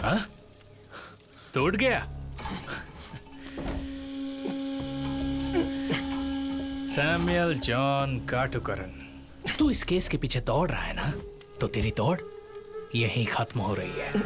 हाँ? टूट गया? सैमुअल जॉन काटुकरन, तू इस केस के पीछे दौड़ रहा है ना, तो तेरी दौड़ यहीं खत्म हो रही है।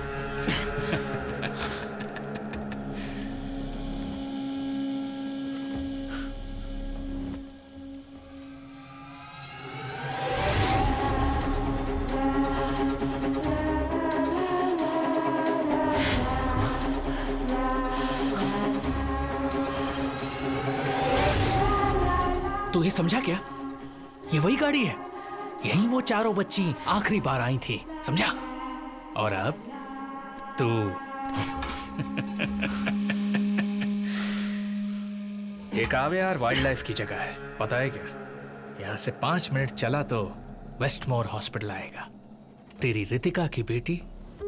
तू ये समझा क्या? ये वही गाड़ी है, यहीं वो चारों बच्ची आखिरी बार आई थी, समझा? और अब तू ये काव्यार वाइल्ड लाइफ की जगह है, पता है क्या? यहाँ से 5 मिनट चला तो वेस्टमोर हॉस्पिटल आएगा। तेरी रितिका की बेटी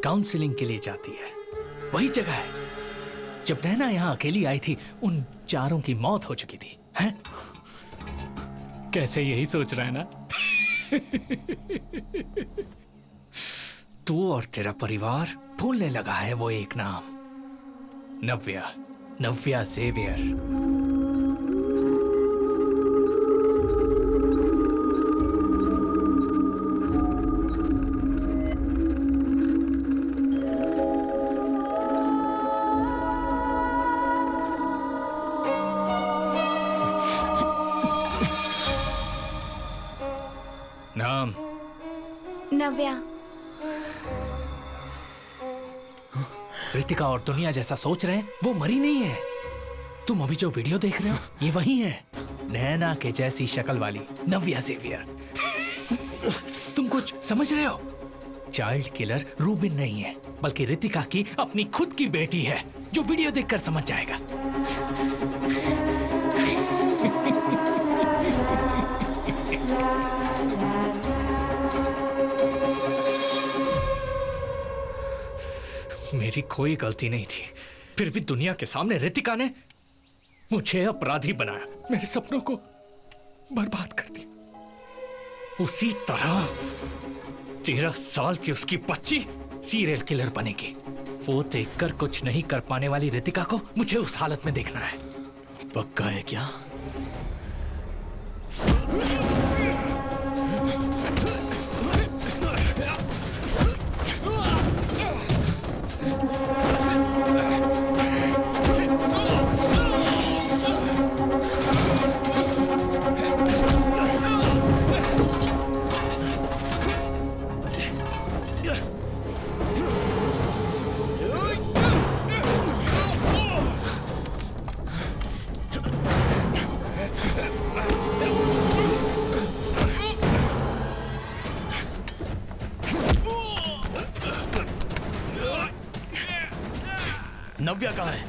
काउंसलिंग के लिए जाती है, वही जगह है। जब नैना यहाँ अकेली आई थी, उन चारों की मौत हो चुकी थी, हैं? कैसे यही सोच रहा है ना? तू और तेरा परिवार भूलने लगा है वो एक नाम, नव्या, नव्या जेवियर। नाम? नव्या। रितिका और दुनिया जैसा सोच रहे हैं, वो मरी नहीं है। तुम अभी जो वीडियो देख रहे हो, ये वही है, नैना के जैसी शक्ल वाली नव्या जेवियर। तुम कुछ समझ रहे हो? चाइल्ड किलर रूबिन नहीं है, बल्कि रितिका की अपनी खुद की बेटी है, जो वीडियो देखकर समझ जाएगा। मेरी कोई गलती नहीं थी, फिर भी दुनिया के सामने रितिका ने मुझे अपराधी बनाया, मेरे सपनों को बर्बाद कर दिया। उसी तरह 13 साल की उसकी बच्ची सीरियल किलर बनेगी। वो देखकर कुछ नहीं कर पाने वाली रितिका को मुझे उस हालत में देखना है। पक्का है क्या? नव्या कहाँ है?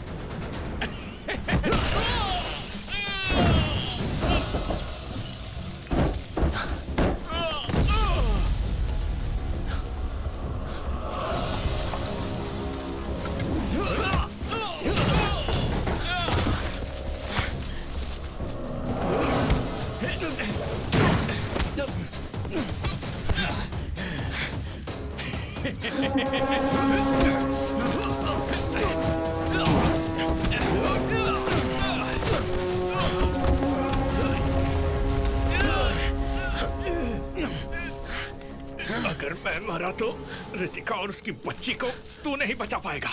अगर मैं मरा तो रितिका और उसकी बच्ची को तू नहीं बचा पाएगा।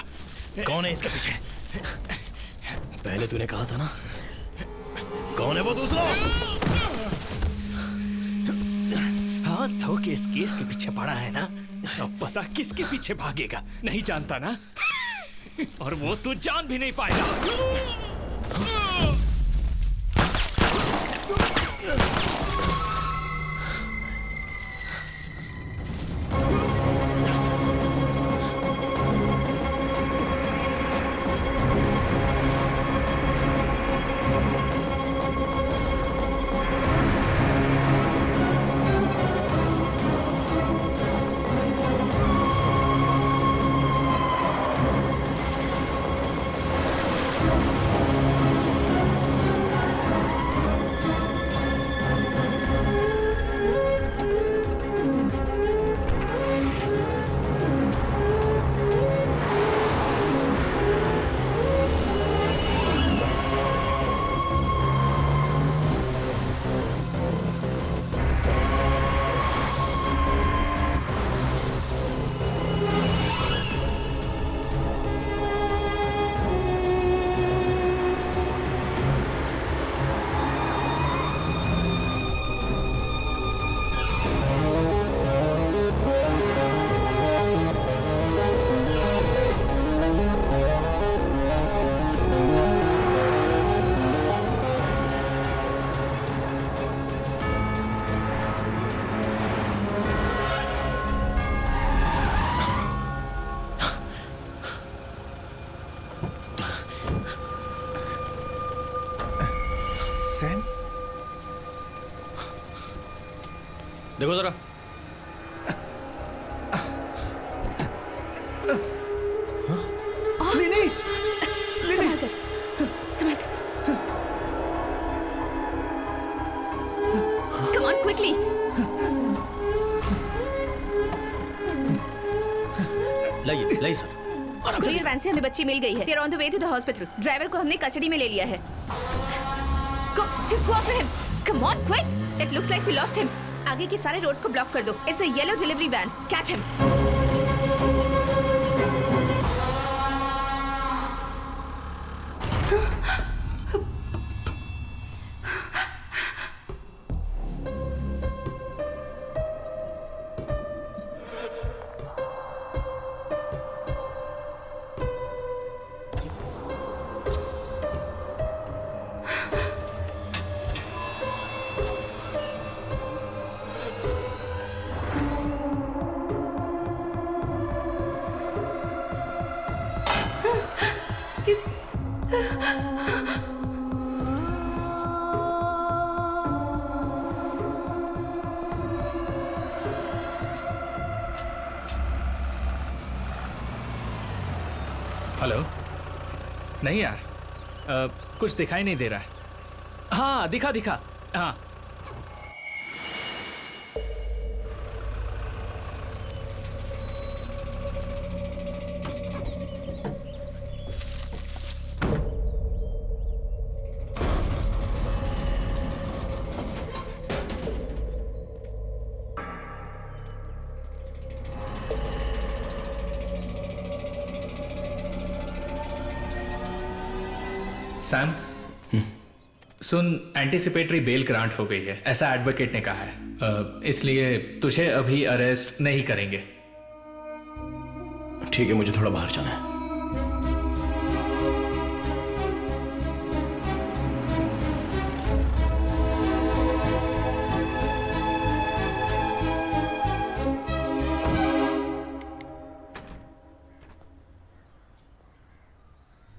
कौन है इसके पीछे? पहले तूने कहा था ना, कौन है वो दूसरा? हाँ तो किस केस के पीछे पड़ा है ना, अब पता किसके पीछे भागेगा नहीं जानता ना। और वो तू जान भी नहीं पाएगा। सैम, देखो जरा। लिनी, संभाल कर, संभाल कर। Come on, quickly. लाइए सर। कुरियर वैन से हमें बच्ची मिल गई है। They're on the way to the hospital. Driver को हमने कस्टडी में ले लिया है। Go, just go after him. Come on, quick. It looks like we lost him. आगे के सारे रोड्स को ब्लॉक कर दो। It's a yellow delivery van. Catch him. Hello. नहीं यार, कुछ दिखाई नहीं दे रहा है। हाँ दिखा। हाँ सैम, सुन, एंटीसिपेटरी बेल ग्रांट हो गई है, ऐसा एडवोकेट ने कहा है। इसलिए तुझे अभी अरेस्ट नहीं करेंगे। ठीक है, मुझे थोड़ा बाहर जाना है।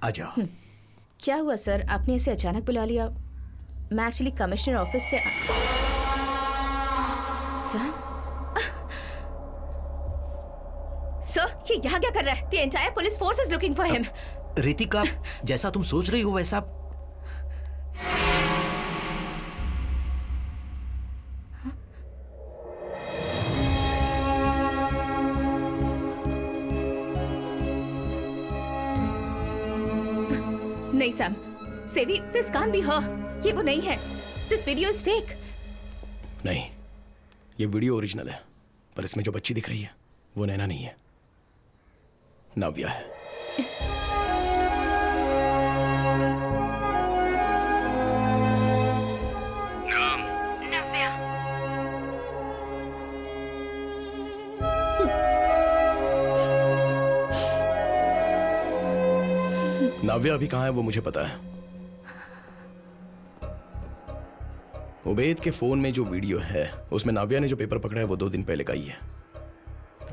आ जाओ। क्या हुआ सर, आपने इसे अचानक बुला लिया? मैं एक्चुअली कमिश्नर ऑफिस से सर, ये यहाँ क्या कर रहा है? The entire police force is looking for him. Ritika, जैसा तुम सोच रही हो वैसा नहीं सैम, सेवी, दिस कांट बी हर। ये वो नहीं है। This video is fake. नहीं, ये वीडियो ओरिजिनल है, पर इसमें जो बच्ची दिख रही है वो नैना नहीं है, नाव्या है। नव्या। नाव्या अभी कहाँ है वो मुझे पता है। उबैद के फोन में जो वीडियो है उसमें नाव्या ने जो पेपर पकड़ा है वो 2 दिन पहले का ही है।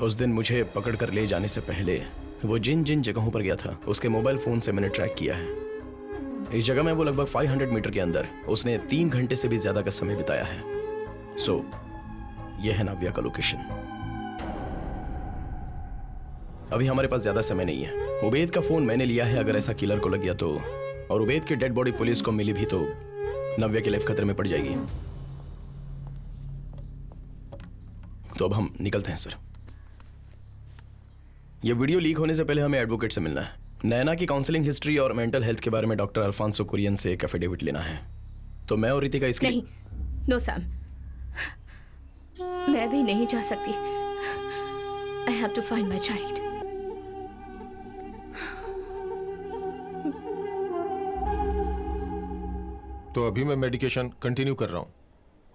उस दिन मुझे पकड़ कर ले जाने से पहले वो जिन जिन जगहों पर गया था उसके मोबाइल फोन से मैंने ट्रैक किया है। इस जगह में वो लगभग 500 मीटर के अंदर उसने 3 घंटे से भी ज्यादा का समय बिताया है। सो यह है नाव्या का लोकेशन। अभी हमारे पास ज्यादा समय नहीं है। उबैद का फोन मैंने लिया है, अगर ऐसा किलर को लग गया तो, और उबैद की डेड बॉडी पुलिस को मिली भी तो नाव्या की लाइफ खतरे में पड़ जाएगी। तो अब हम निकलते हैं सर। यह वीडियो लीक होने से पहले हमें एडवोकेट से मिलना है। नैना की काउंसलिंग हिस्ट्री और मेंटल हेल्थ के बारे में डॉक्टर अल्फांसो कुरियन से एक एफिडेविट लेना है। तो मैं और रितिका इसके नहीं, नो सैम, मैं भी नहीं जा सकती। I have to find my child. तो अभी मैं मेडिकेशन कंटिन्यू कर रहा हूँ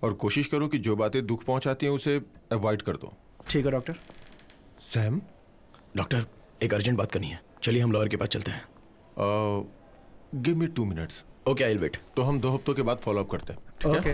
और कोशिश करो कि जो बातें दुख पहुंचाती हैं उसे अवॉइड कर दो। ठीक है डॉक्टर। सैम, डॉक्टर एक अर्जेंट बात करनी है, चलिए हम लॉयर के पास चलते हैं। Give me 2 minutes. Okay, I will wait. तो हम 2 हफ्तों के बाद फॉलो अप करते हैं, ठीक है? ओके।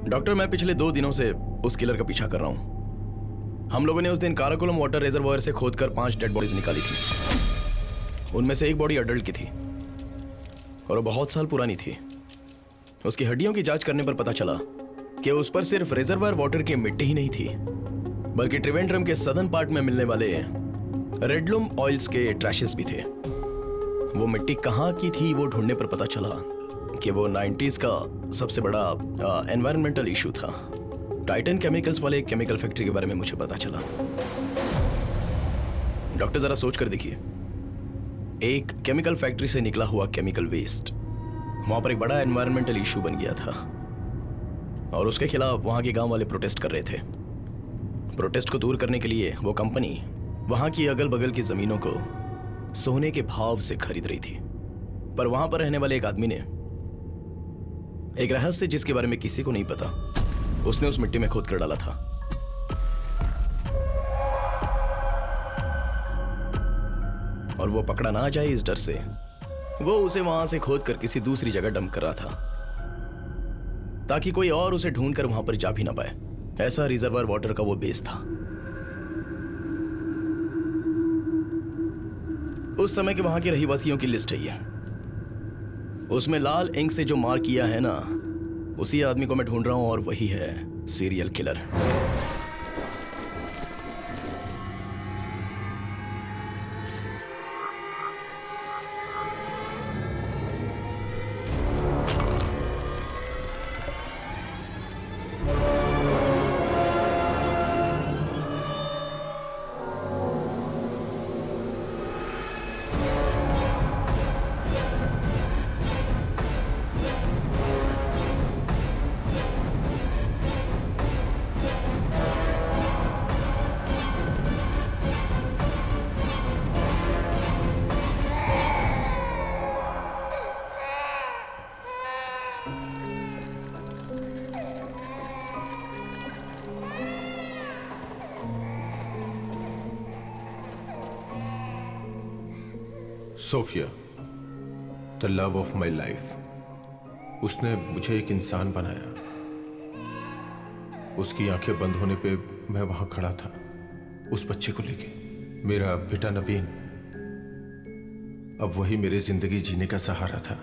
डॉक्टर, मैं पिछले 2 दिनों से उस किलर का पीछा कर रहा हूं। हम लोगों ने उस दिन काराकोलम वाटर रिजर्वायर से खोदकर 5 डेड बॉडीज निकाली थी। उनमें से एक बॉडी अडल्ट की थी और वो बहुत साल पुरानी थी। उसकी हड्डियों की जांच करने पर पता चला कि उस पर सिर्फ रिजर्वायर वाटर की मिट्टी ही नहीं थी, बल्कि त्रिवेंद्रम के सदर्न पार्ट में मिलने वाले रेडलूम ऑयल्स के ट्रैशेस भी थे। वो मिट्टी कहाँ की थी वो ढूंढने पर पता चला कि वो 90s का सबसे बड़ा एनवायरमेंटल इशू था। टाइटन केमिकल्स वाले एक केमिकल फैक्ट्री के बारे में मुझे पता चला। डॉक्टर जरा सोच कर देखिए, एक केमिकल फैक्ट्री से निकला हुआ केमिकल वेस्ट वहां पर एक बड़ा एनवायरमेंटल इशू बन गया था और उसके खिलाफ वहां के गांव वाले प्रोटेस्ट कर रहे थे। प्रोटेस्ट को दूर करने के लिए वो कंपनी वहां की अगल बगल की जमीनों को सोने के भाव से खरीद रही थी। पर वहां पर रहने वाले एक आदमी ने एक रहस्य जिसके बारे में किसी को नहीं पता, उसने उस मिट्टी में खोद कर डाला था। और वो पकड़ा ना जाए इस डर से वो उसे वहां से खोद कर किसी दूसरी जगह डंप कर रहा था ताकि कोई और उसे ढूंढकर वहां पर जा भी ना पाए। ऐसा रिजर्वायर वाटर का वो बेस था। उस समय के वहां के रहीवासियों की लिस्ट है ये। उसमें लाल इंक से जो मार्क किया है ना, उसी आदमी को मैं ढूंढ रहा हूं और वही है serial killer. Sophia, the love of my life. उसने मुझे एक इंसान बनाया। उसकी आंखें बंद होने पे मैं वहां खड़ा था उस बच्चे को लेके। मेरा बेटा नवीन अब वही मेरे जिंदगी जीने का सहारा था।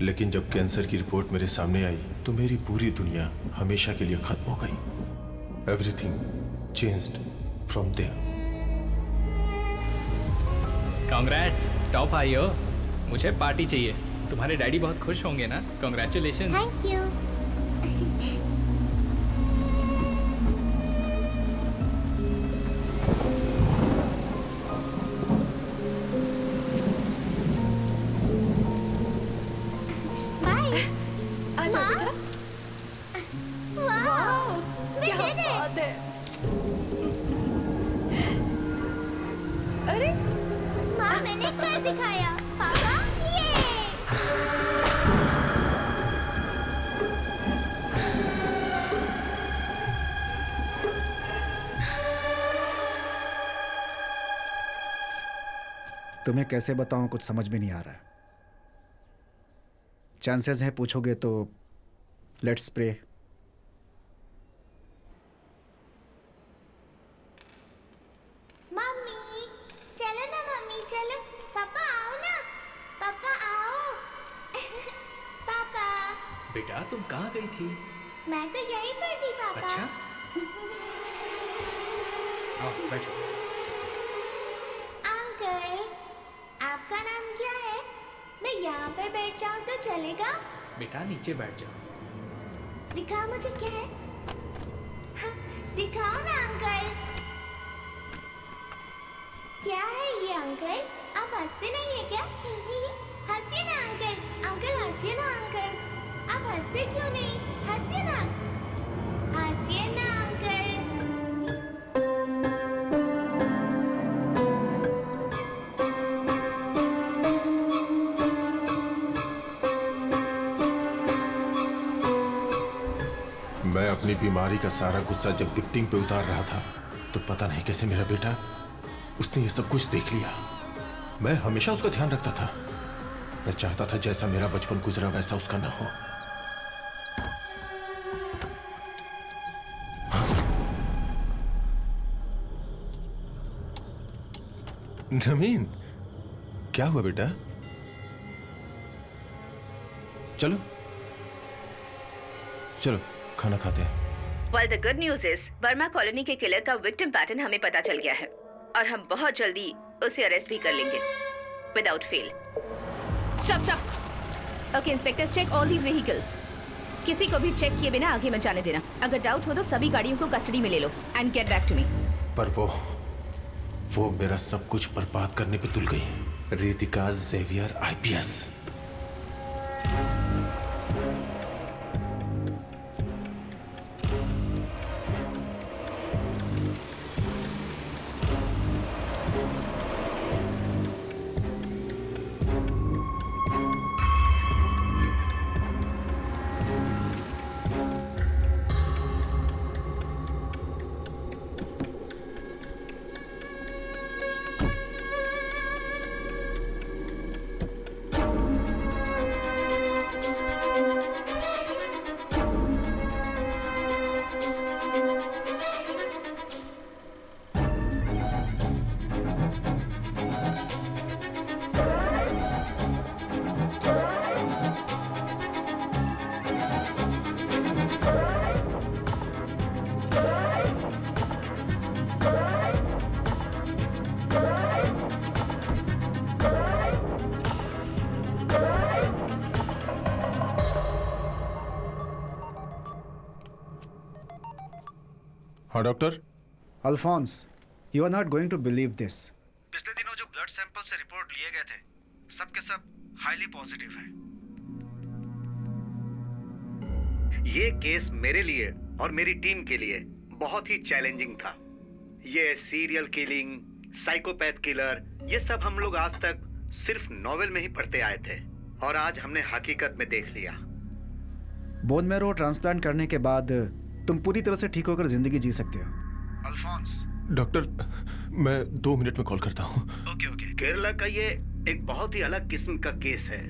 लेकिन जब कैंसर की रिपोर्ट मेरे सामने आई तो मेरी पूरी दुनिया हमेशा के लिए खत्म हो गई। Everything changed from there. Congrats, top आई हो। मुझे पार्टी चाहिए। तुम्हारे डैडी बहुत खुश होंगे ना। कांग्रेचुलेशंस। Thank you. तुम्हें कैसे बताऊं, कुछ समझ में नहीं आ रहा है। चांसेस हैं पूछोगे तो लेट्स प्रे। मम्मी चलो ना, मम्मी चलो। पापा आओ ना, पापा आओ। पापा। बेटा तुम कहाँ गई थी? मैं तो यहीं पर थी पापा। अच्छा। आओ बैठो। अंकल, आपका नाम क्या है? मैं यहाँ पर बैठ जाऊँ तो चलेगा? बेटा नीचे बैठ जाओ। दिखाओ मुझे क्या है। हाँ, दिखाओ ना अंकल। क्या है ये अंकल? आप हंसते नहीं है क्या? हंसिए ना अंकल। अंकल हंसिए ना अंकल। आप हंसते क्यों नहीं? हंसिए ना। हंसिए ना अंकल। मैं अपनी बीमारी का सारा गुस्सा जब विक्टिम पे उतार रहा था तो पता नहीं कैसे मेरा बेटा, उसने ये सब कुछ देख लिया। मैं हमेशा उसका ध्यान रखता था। मैं चाहता था जैसा मेरा बचपन गुजरा वैसा उसका ना हो। नमीन, क्या हुआ बेटा? चलो चलो खाना खाते हैं। Well, the good news is, Verma colony के किलर का विक्टिम पैटर्न हमें पता चल गया है और हम बहुत जल्दी उसे अरेस्ट भी कर लेंगे without fail. Stop stop. Okay inspector, check all these vehicles. किसी को भी चेक किए बिना आगे मत जाने देना। अगर डाउट हो तो सभी गाड़ियों को कस्टडी में ले लो and get back to me. पर वो मेरा सब कुछ बर्बाद करने पे तुल गई। Ritika Xavier IPS। हाँ doctor. Alphonse, you are not going to believe this. पिछले दिनों जो ब्लड सैंपल से रिपोर्ट लिए गए थे, सब के सब हाईली पॉजिटिव हैं। ये केस मेरे लिए और मेरी टीम के लिए बहुत ही चैलेंजिंग था। ये सीरियल किलिंग, साइकोपैथ किलर, ये सब हम लोग आज तक सिर्फ नॉवेल में ही पढ़ते आए थे और आज हमने हकीकत में देख लिया। बोन मैरो ट्रांसप्लांट करने के बाद तुम पूरी तरह से ठीक होकर जिंदगी जी सकते हो। अल्फोंस। डॉक्टर, मैं 2 मिनट में कॉल करता हूँ। ओके। केरला का ये एक बहुत ही अलग किस्म का केस है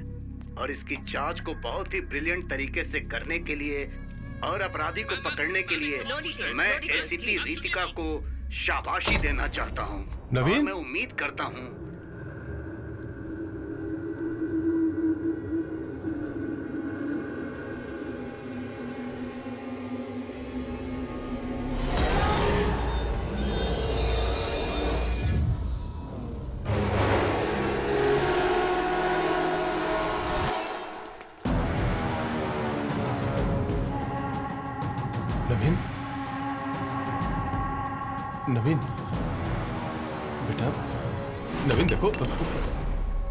और इसकी जांच को बहुत ही ब्रिलियंट तरीके से करने के लिए और अपराधी को पकड़ने के लिए मैं एसीपी रितिका को शाबाशी देना चाहता हूँ। नवीन? और मैं उम्मीद करता हूँ नवीन, नवीन बेटा, नवीन देखो,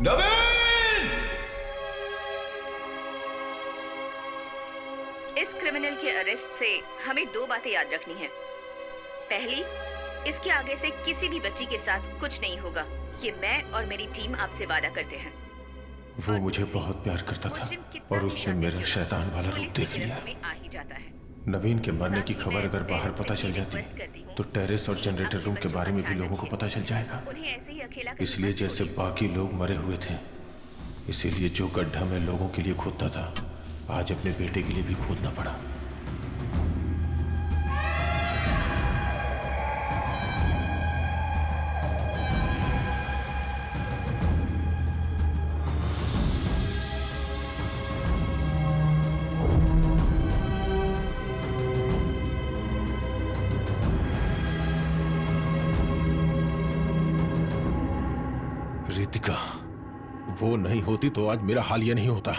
नवीन! इस क्रिमिनल के अरेस्ट से हमें 2 बातें याद रखनी है। पहली, इसके आगे से किसी भी बच्ची के साथ कुछ नहीं होगा। ये मैं और मेरी टीम आपसे वादा करते हैं। वो मुझे बहुत प्यार करता था और उसने मेरा शैतान वाला रूप देख लिया। आ ही जाता है। नवीन के मरने की खबर अगर बाहर पता चल जाती तो टेरेस और जनरेटर रूम के बारे में भी लोगों को पता चल जाएगा। इसलिए जैसे बाकी लोग मरे हुए थे, इसीलिए जो गड्ढा मैं लोगों के लिए खोदता था, आज अपने बेटे के लिए भी खोदना पड़ा। रितिका, वो नहीं होती तो आज मेरा हाल ये नहीं होता।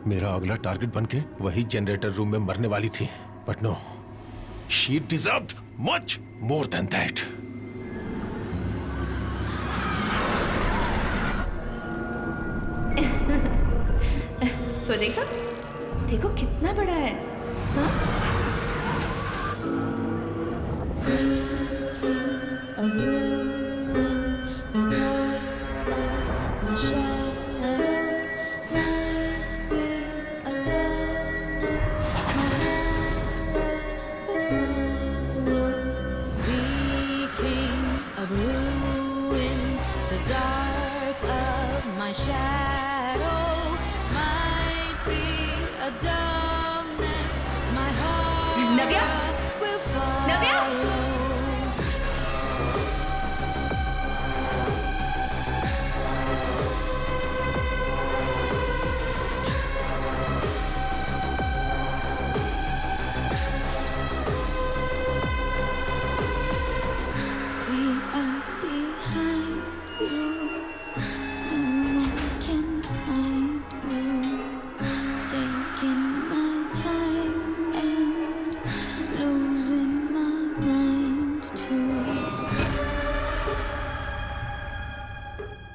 मेरा अगला टारगेट बनके वही जनरेटर रूम में मरने वाली थी, but no, she deserved much more than that. तो देखो, देखो कितना बड़ा है। हाँ? नव्या, नव्या,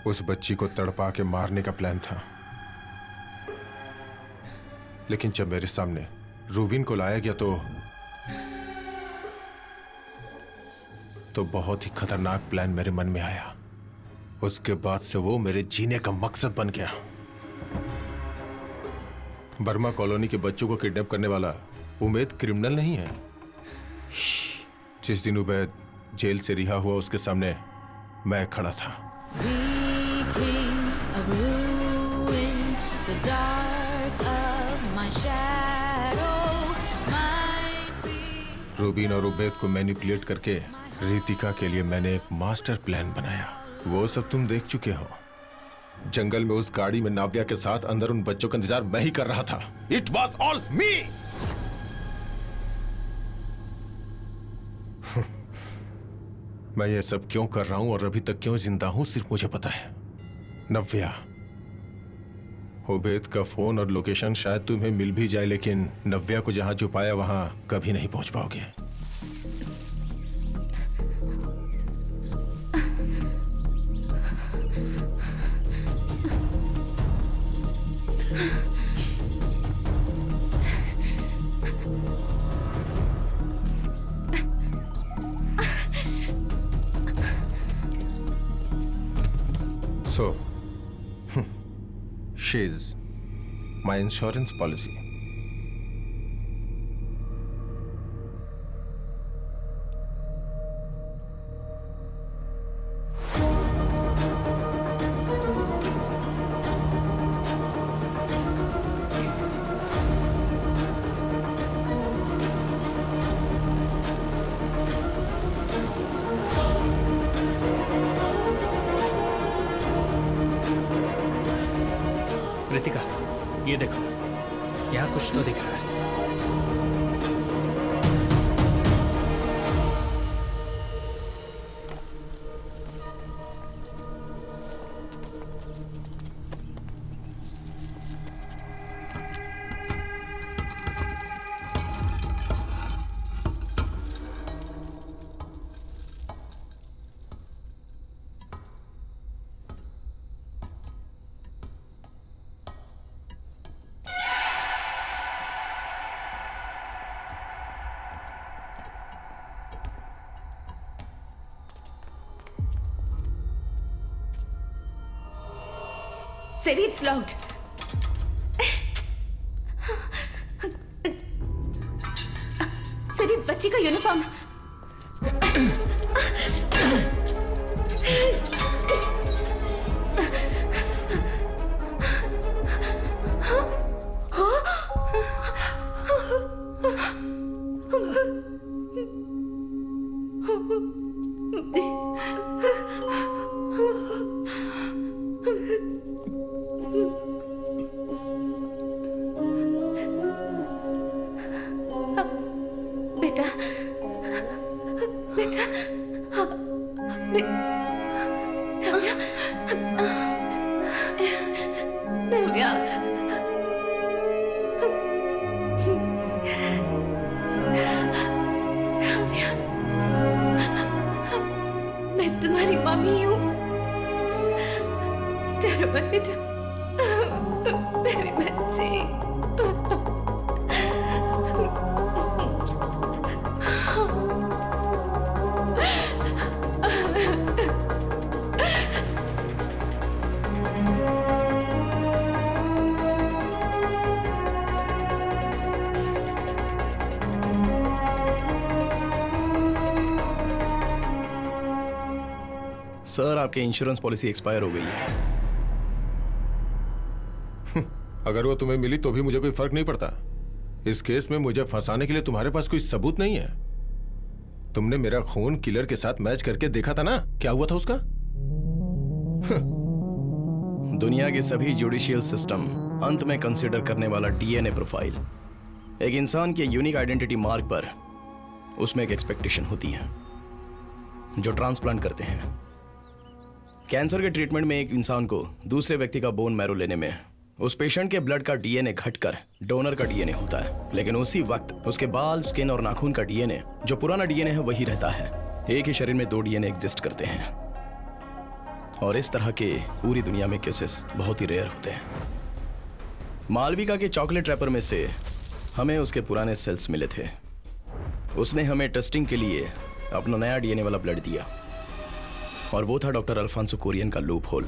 उस बच्ची को तड़पा के मारने का प्लान था, लेकिन जब मेरे सामने रूबिन को लाया गया तो बहुत ही खतरनाक प्लान मेरे मन में आया। उसके बाद से वो मेरे जीने का मकसद बन गया। बर्मा कॉलोनी के बच्चों को किडनैप करने वाला उमेद क्रिमिनल नहीं है। जिस दिन उबैद जेल से रिहा हुआ, उसके सामने मैं खड़ा था। रूबिन और उबैद को मैनिपुलेट करके रितिका के लिए मैंने एक मास्टर प्लान बनाया। वो सब तुम देख चुके हो। जंगल में उस गाड़ी में नाव्या के साथ अंदर उन बच्चों का इंतजार मैं ही कर रहा था। इट वॉज ऑल मी। मैं ये सब क्यों कर रहा हूं और अभी तक क्यों जिंदा हूं, सिर्फ मुझे पता है। नव्या, उबैद का फोन और लोकेशन शायद तुम्हें मिल भी जाए, लेकिन नव्या को जहां छुपाया वहां कभी नहीं पहुंच पाओगे। She is my insurance policy. Ritika, ये देखो, यहाँ कुछ तो दिख रहा है। सेवी, it's locked. सेवी, बच्ची का यूनिफॉर्म। मैं तुम्हारी मम्मी हूँ। डरो मत बेटा, मेरी बच्ची। सर, आपकी इंश्योरेंस पॉलिसी एक्सपायर हो गई है। अगर वो तुम्हें मिली तो भी मुझे कोई फर्क नहीं पड़ता। इस केस में मुझे फंसाने के लिए तुम्हारे पास कोई सबूत नहीं है। तुमने मेरा खून किलर के साथ मैच करके देखा था ना, क्या हुआ था उसका? दुनिया के सभी जुडिशियल सिस्टम अंत में कंसीडर करने वाला डीएनए प्रोफाइल। एक इंसान के यूनिक आइडेंटिटी मार्क पर उसमें एक एक्सपेक्टेशन होती है जो ट्रांसप्लांट करते हैं। कैंसर के ट्रीटमेंट में एक इंसान को दूसरे व्यक्ति का बोन मैरो लेने में उस पेशेंट के ब्लड का डीएनए घटकर डोनर का डीएनए होता है, लेकिन उसी वक्त उसके बाल, स्किन और नाखून का डीएनए जो पुराना डीएनए है वही रहता है। एक ही शरीर में दो डीएनए एग्जिस्ट करते हैं और इस तरह के पूरी दुनिया में केसेस बहुत ही रेयर होते हैं। मालविका के चॉकलेट रैपर में से हमें उसके पुराने सेल्स मिले थे। उसने हमें टेस्टिंग के लिए अपना नया डीएनए वाला ब्लड दिया और वो था डॉक्टर अल्फांसो कुरियन का loophole.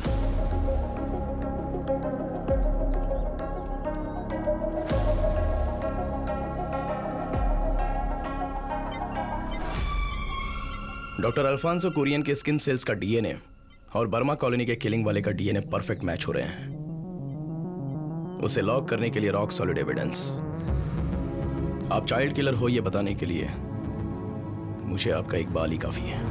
Doctor Alphonso Kurien के स्किन सेल्स का डीएनए और बर्मा कॉलोनी के किलिंग वाले का डीएनए परफेक्ट मैच हो रहे हैं। उसे लॉक करने के लिए रॉक सॉलिड एविडेंस। आप चाइल्ड किलर हो यह बताने के लिए मुझे आपका एक बाल ही काफी है।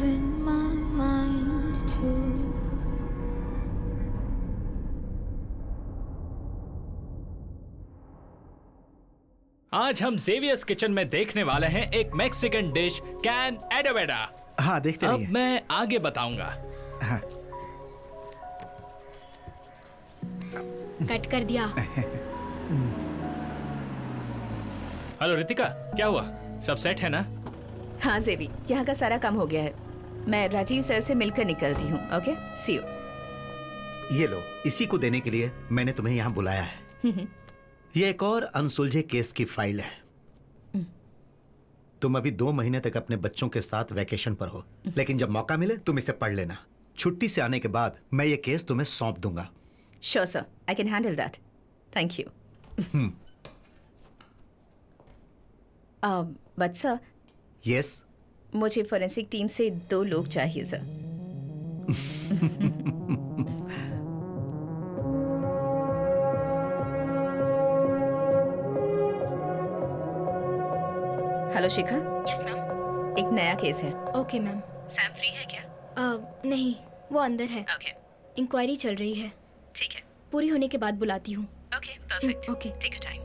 losing my mind too. आज हम जेवियर्स किचन में देखने वाले हैं एक मैक्सिकन डिश कैन एडोवेडा। हाँ, देखते अब रहिए। मैं आगे बताऊंगा। हाँ। कट कर दिया। हेलो रितिका, क्या हुआ? सब सेट है ना? हाँ जेवी, यहाँ का सारा काम हो गया है। मैं राजीव सर से मिलकर निकलती हूँ। Okay, see you. ये लो, इसी को देने के लिए मैंने तुम्हें यहाँ बुलाया है। ये एक और अनसुलझे केस की फाइल है। तुम अभी 2 महीने तक अपने बच्चों के साथ वैकेशन पर हो, लेकिन जब मौका मिले तुम इसे पढ़ लेना। छुट्टी से आने के बाद मैं ये केस तुम्हें सौंप दूंगा। Sure sir, I can handle that. Thank you. But sir. Yes. मुझे फोरेंसिक टीम से 2 लोग चाहिए सर। हेलो शिखा। Yes ma'am. एक नया केस है। Okay ma'am. सैम फ्री है क्या? नहीं, वो अंदर है। ओके। इंक्वायरी चल रही है। ठीक है, पूरी होने के बाद बुलाती हूँ। Okay, perfect. Okay, take your time.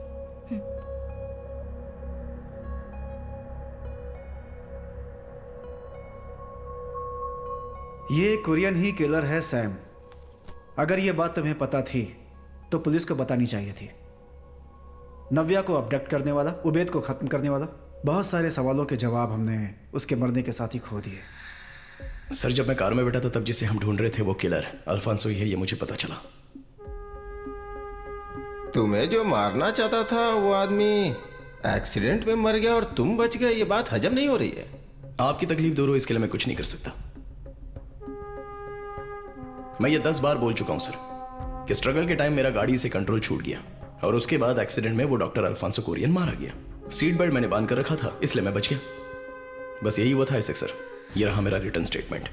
ये कोरियन ही किलर है सैम। अगर ये बात तुम्हें पता थी तो पुलिस को बतानी चाहिए थी। नव्या को अबडक्ट करने वाला, उबैद को खत्म करने वाला, बहुत सारे सवालों के जवाब हमने उसके मरने के साथ ही खो दिए। सर, जब मैं कार में बैठा था तब जिसे हम ढूंढ रहे थे वो किलर अल्फांसो ही है, ये मुझे पता चला। तुम्हें जो मारना चाहता था वो आदमी एक्सीडेंट में मर गया और तुम बच गए, ये बात हजम नहीं हो रही है। आपकी तकलीफ दूर हो इसके लिए मैं कुछ नहीं कर सकता। मैं ये 10 बार बोल चुका हूं सर कि स्ट्रगल के टाइम मेरा गाड़ी से कंट्रोल छूट गया और उसके बाद एक्सीडेंट में वो डॉक्टर अल्फांसो कोरियन मारा गया। सीट बेल्ट मैंने बांध कर रखा था इसलिए मैं बच गया। बस यही हुआ था ऐसे सर। ये रहा मेरा रिटर्न स्टेटमेंट।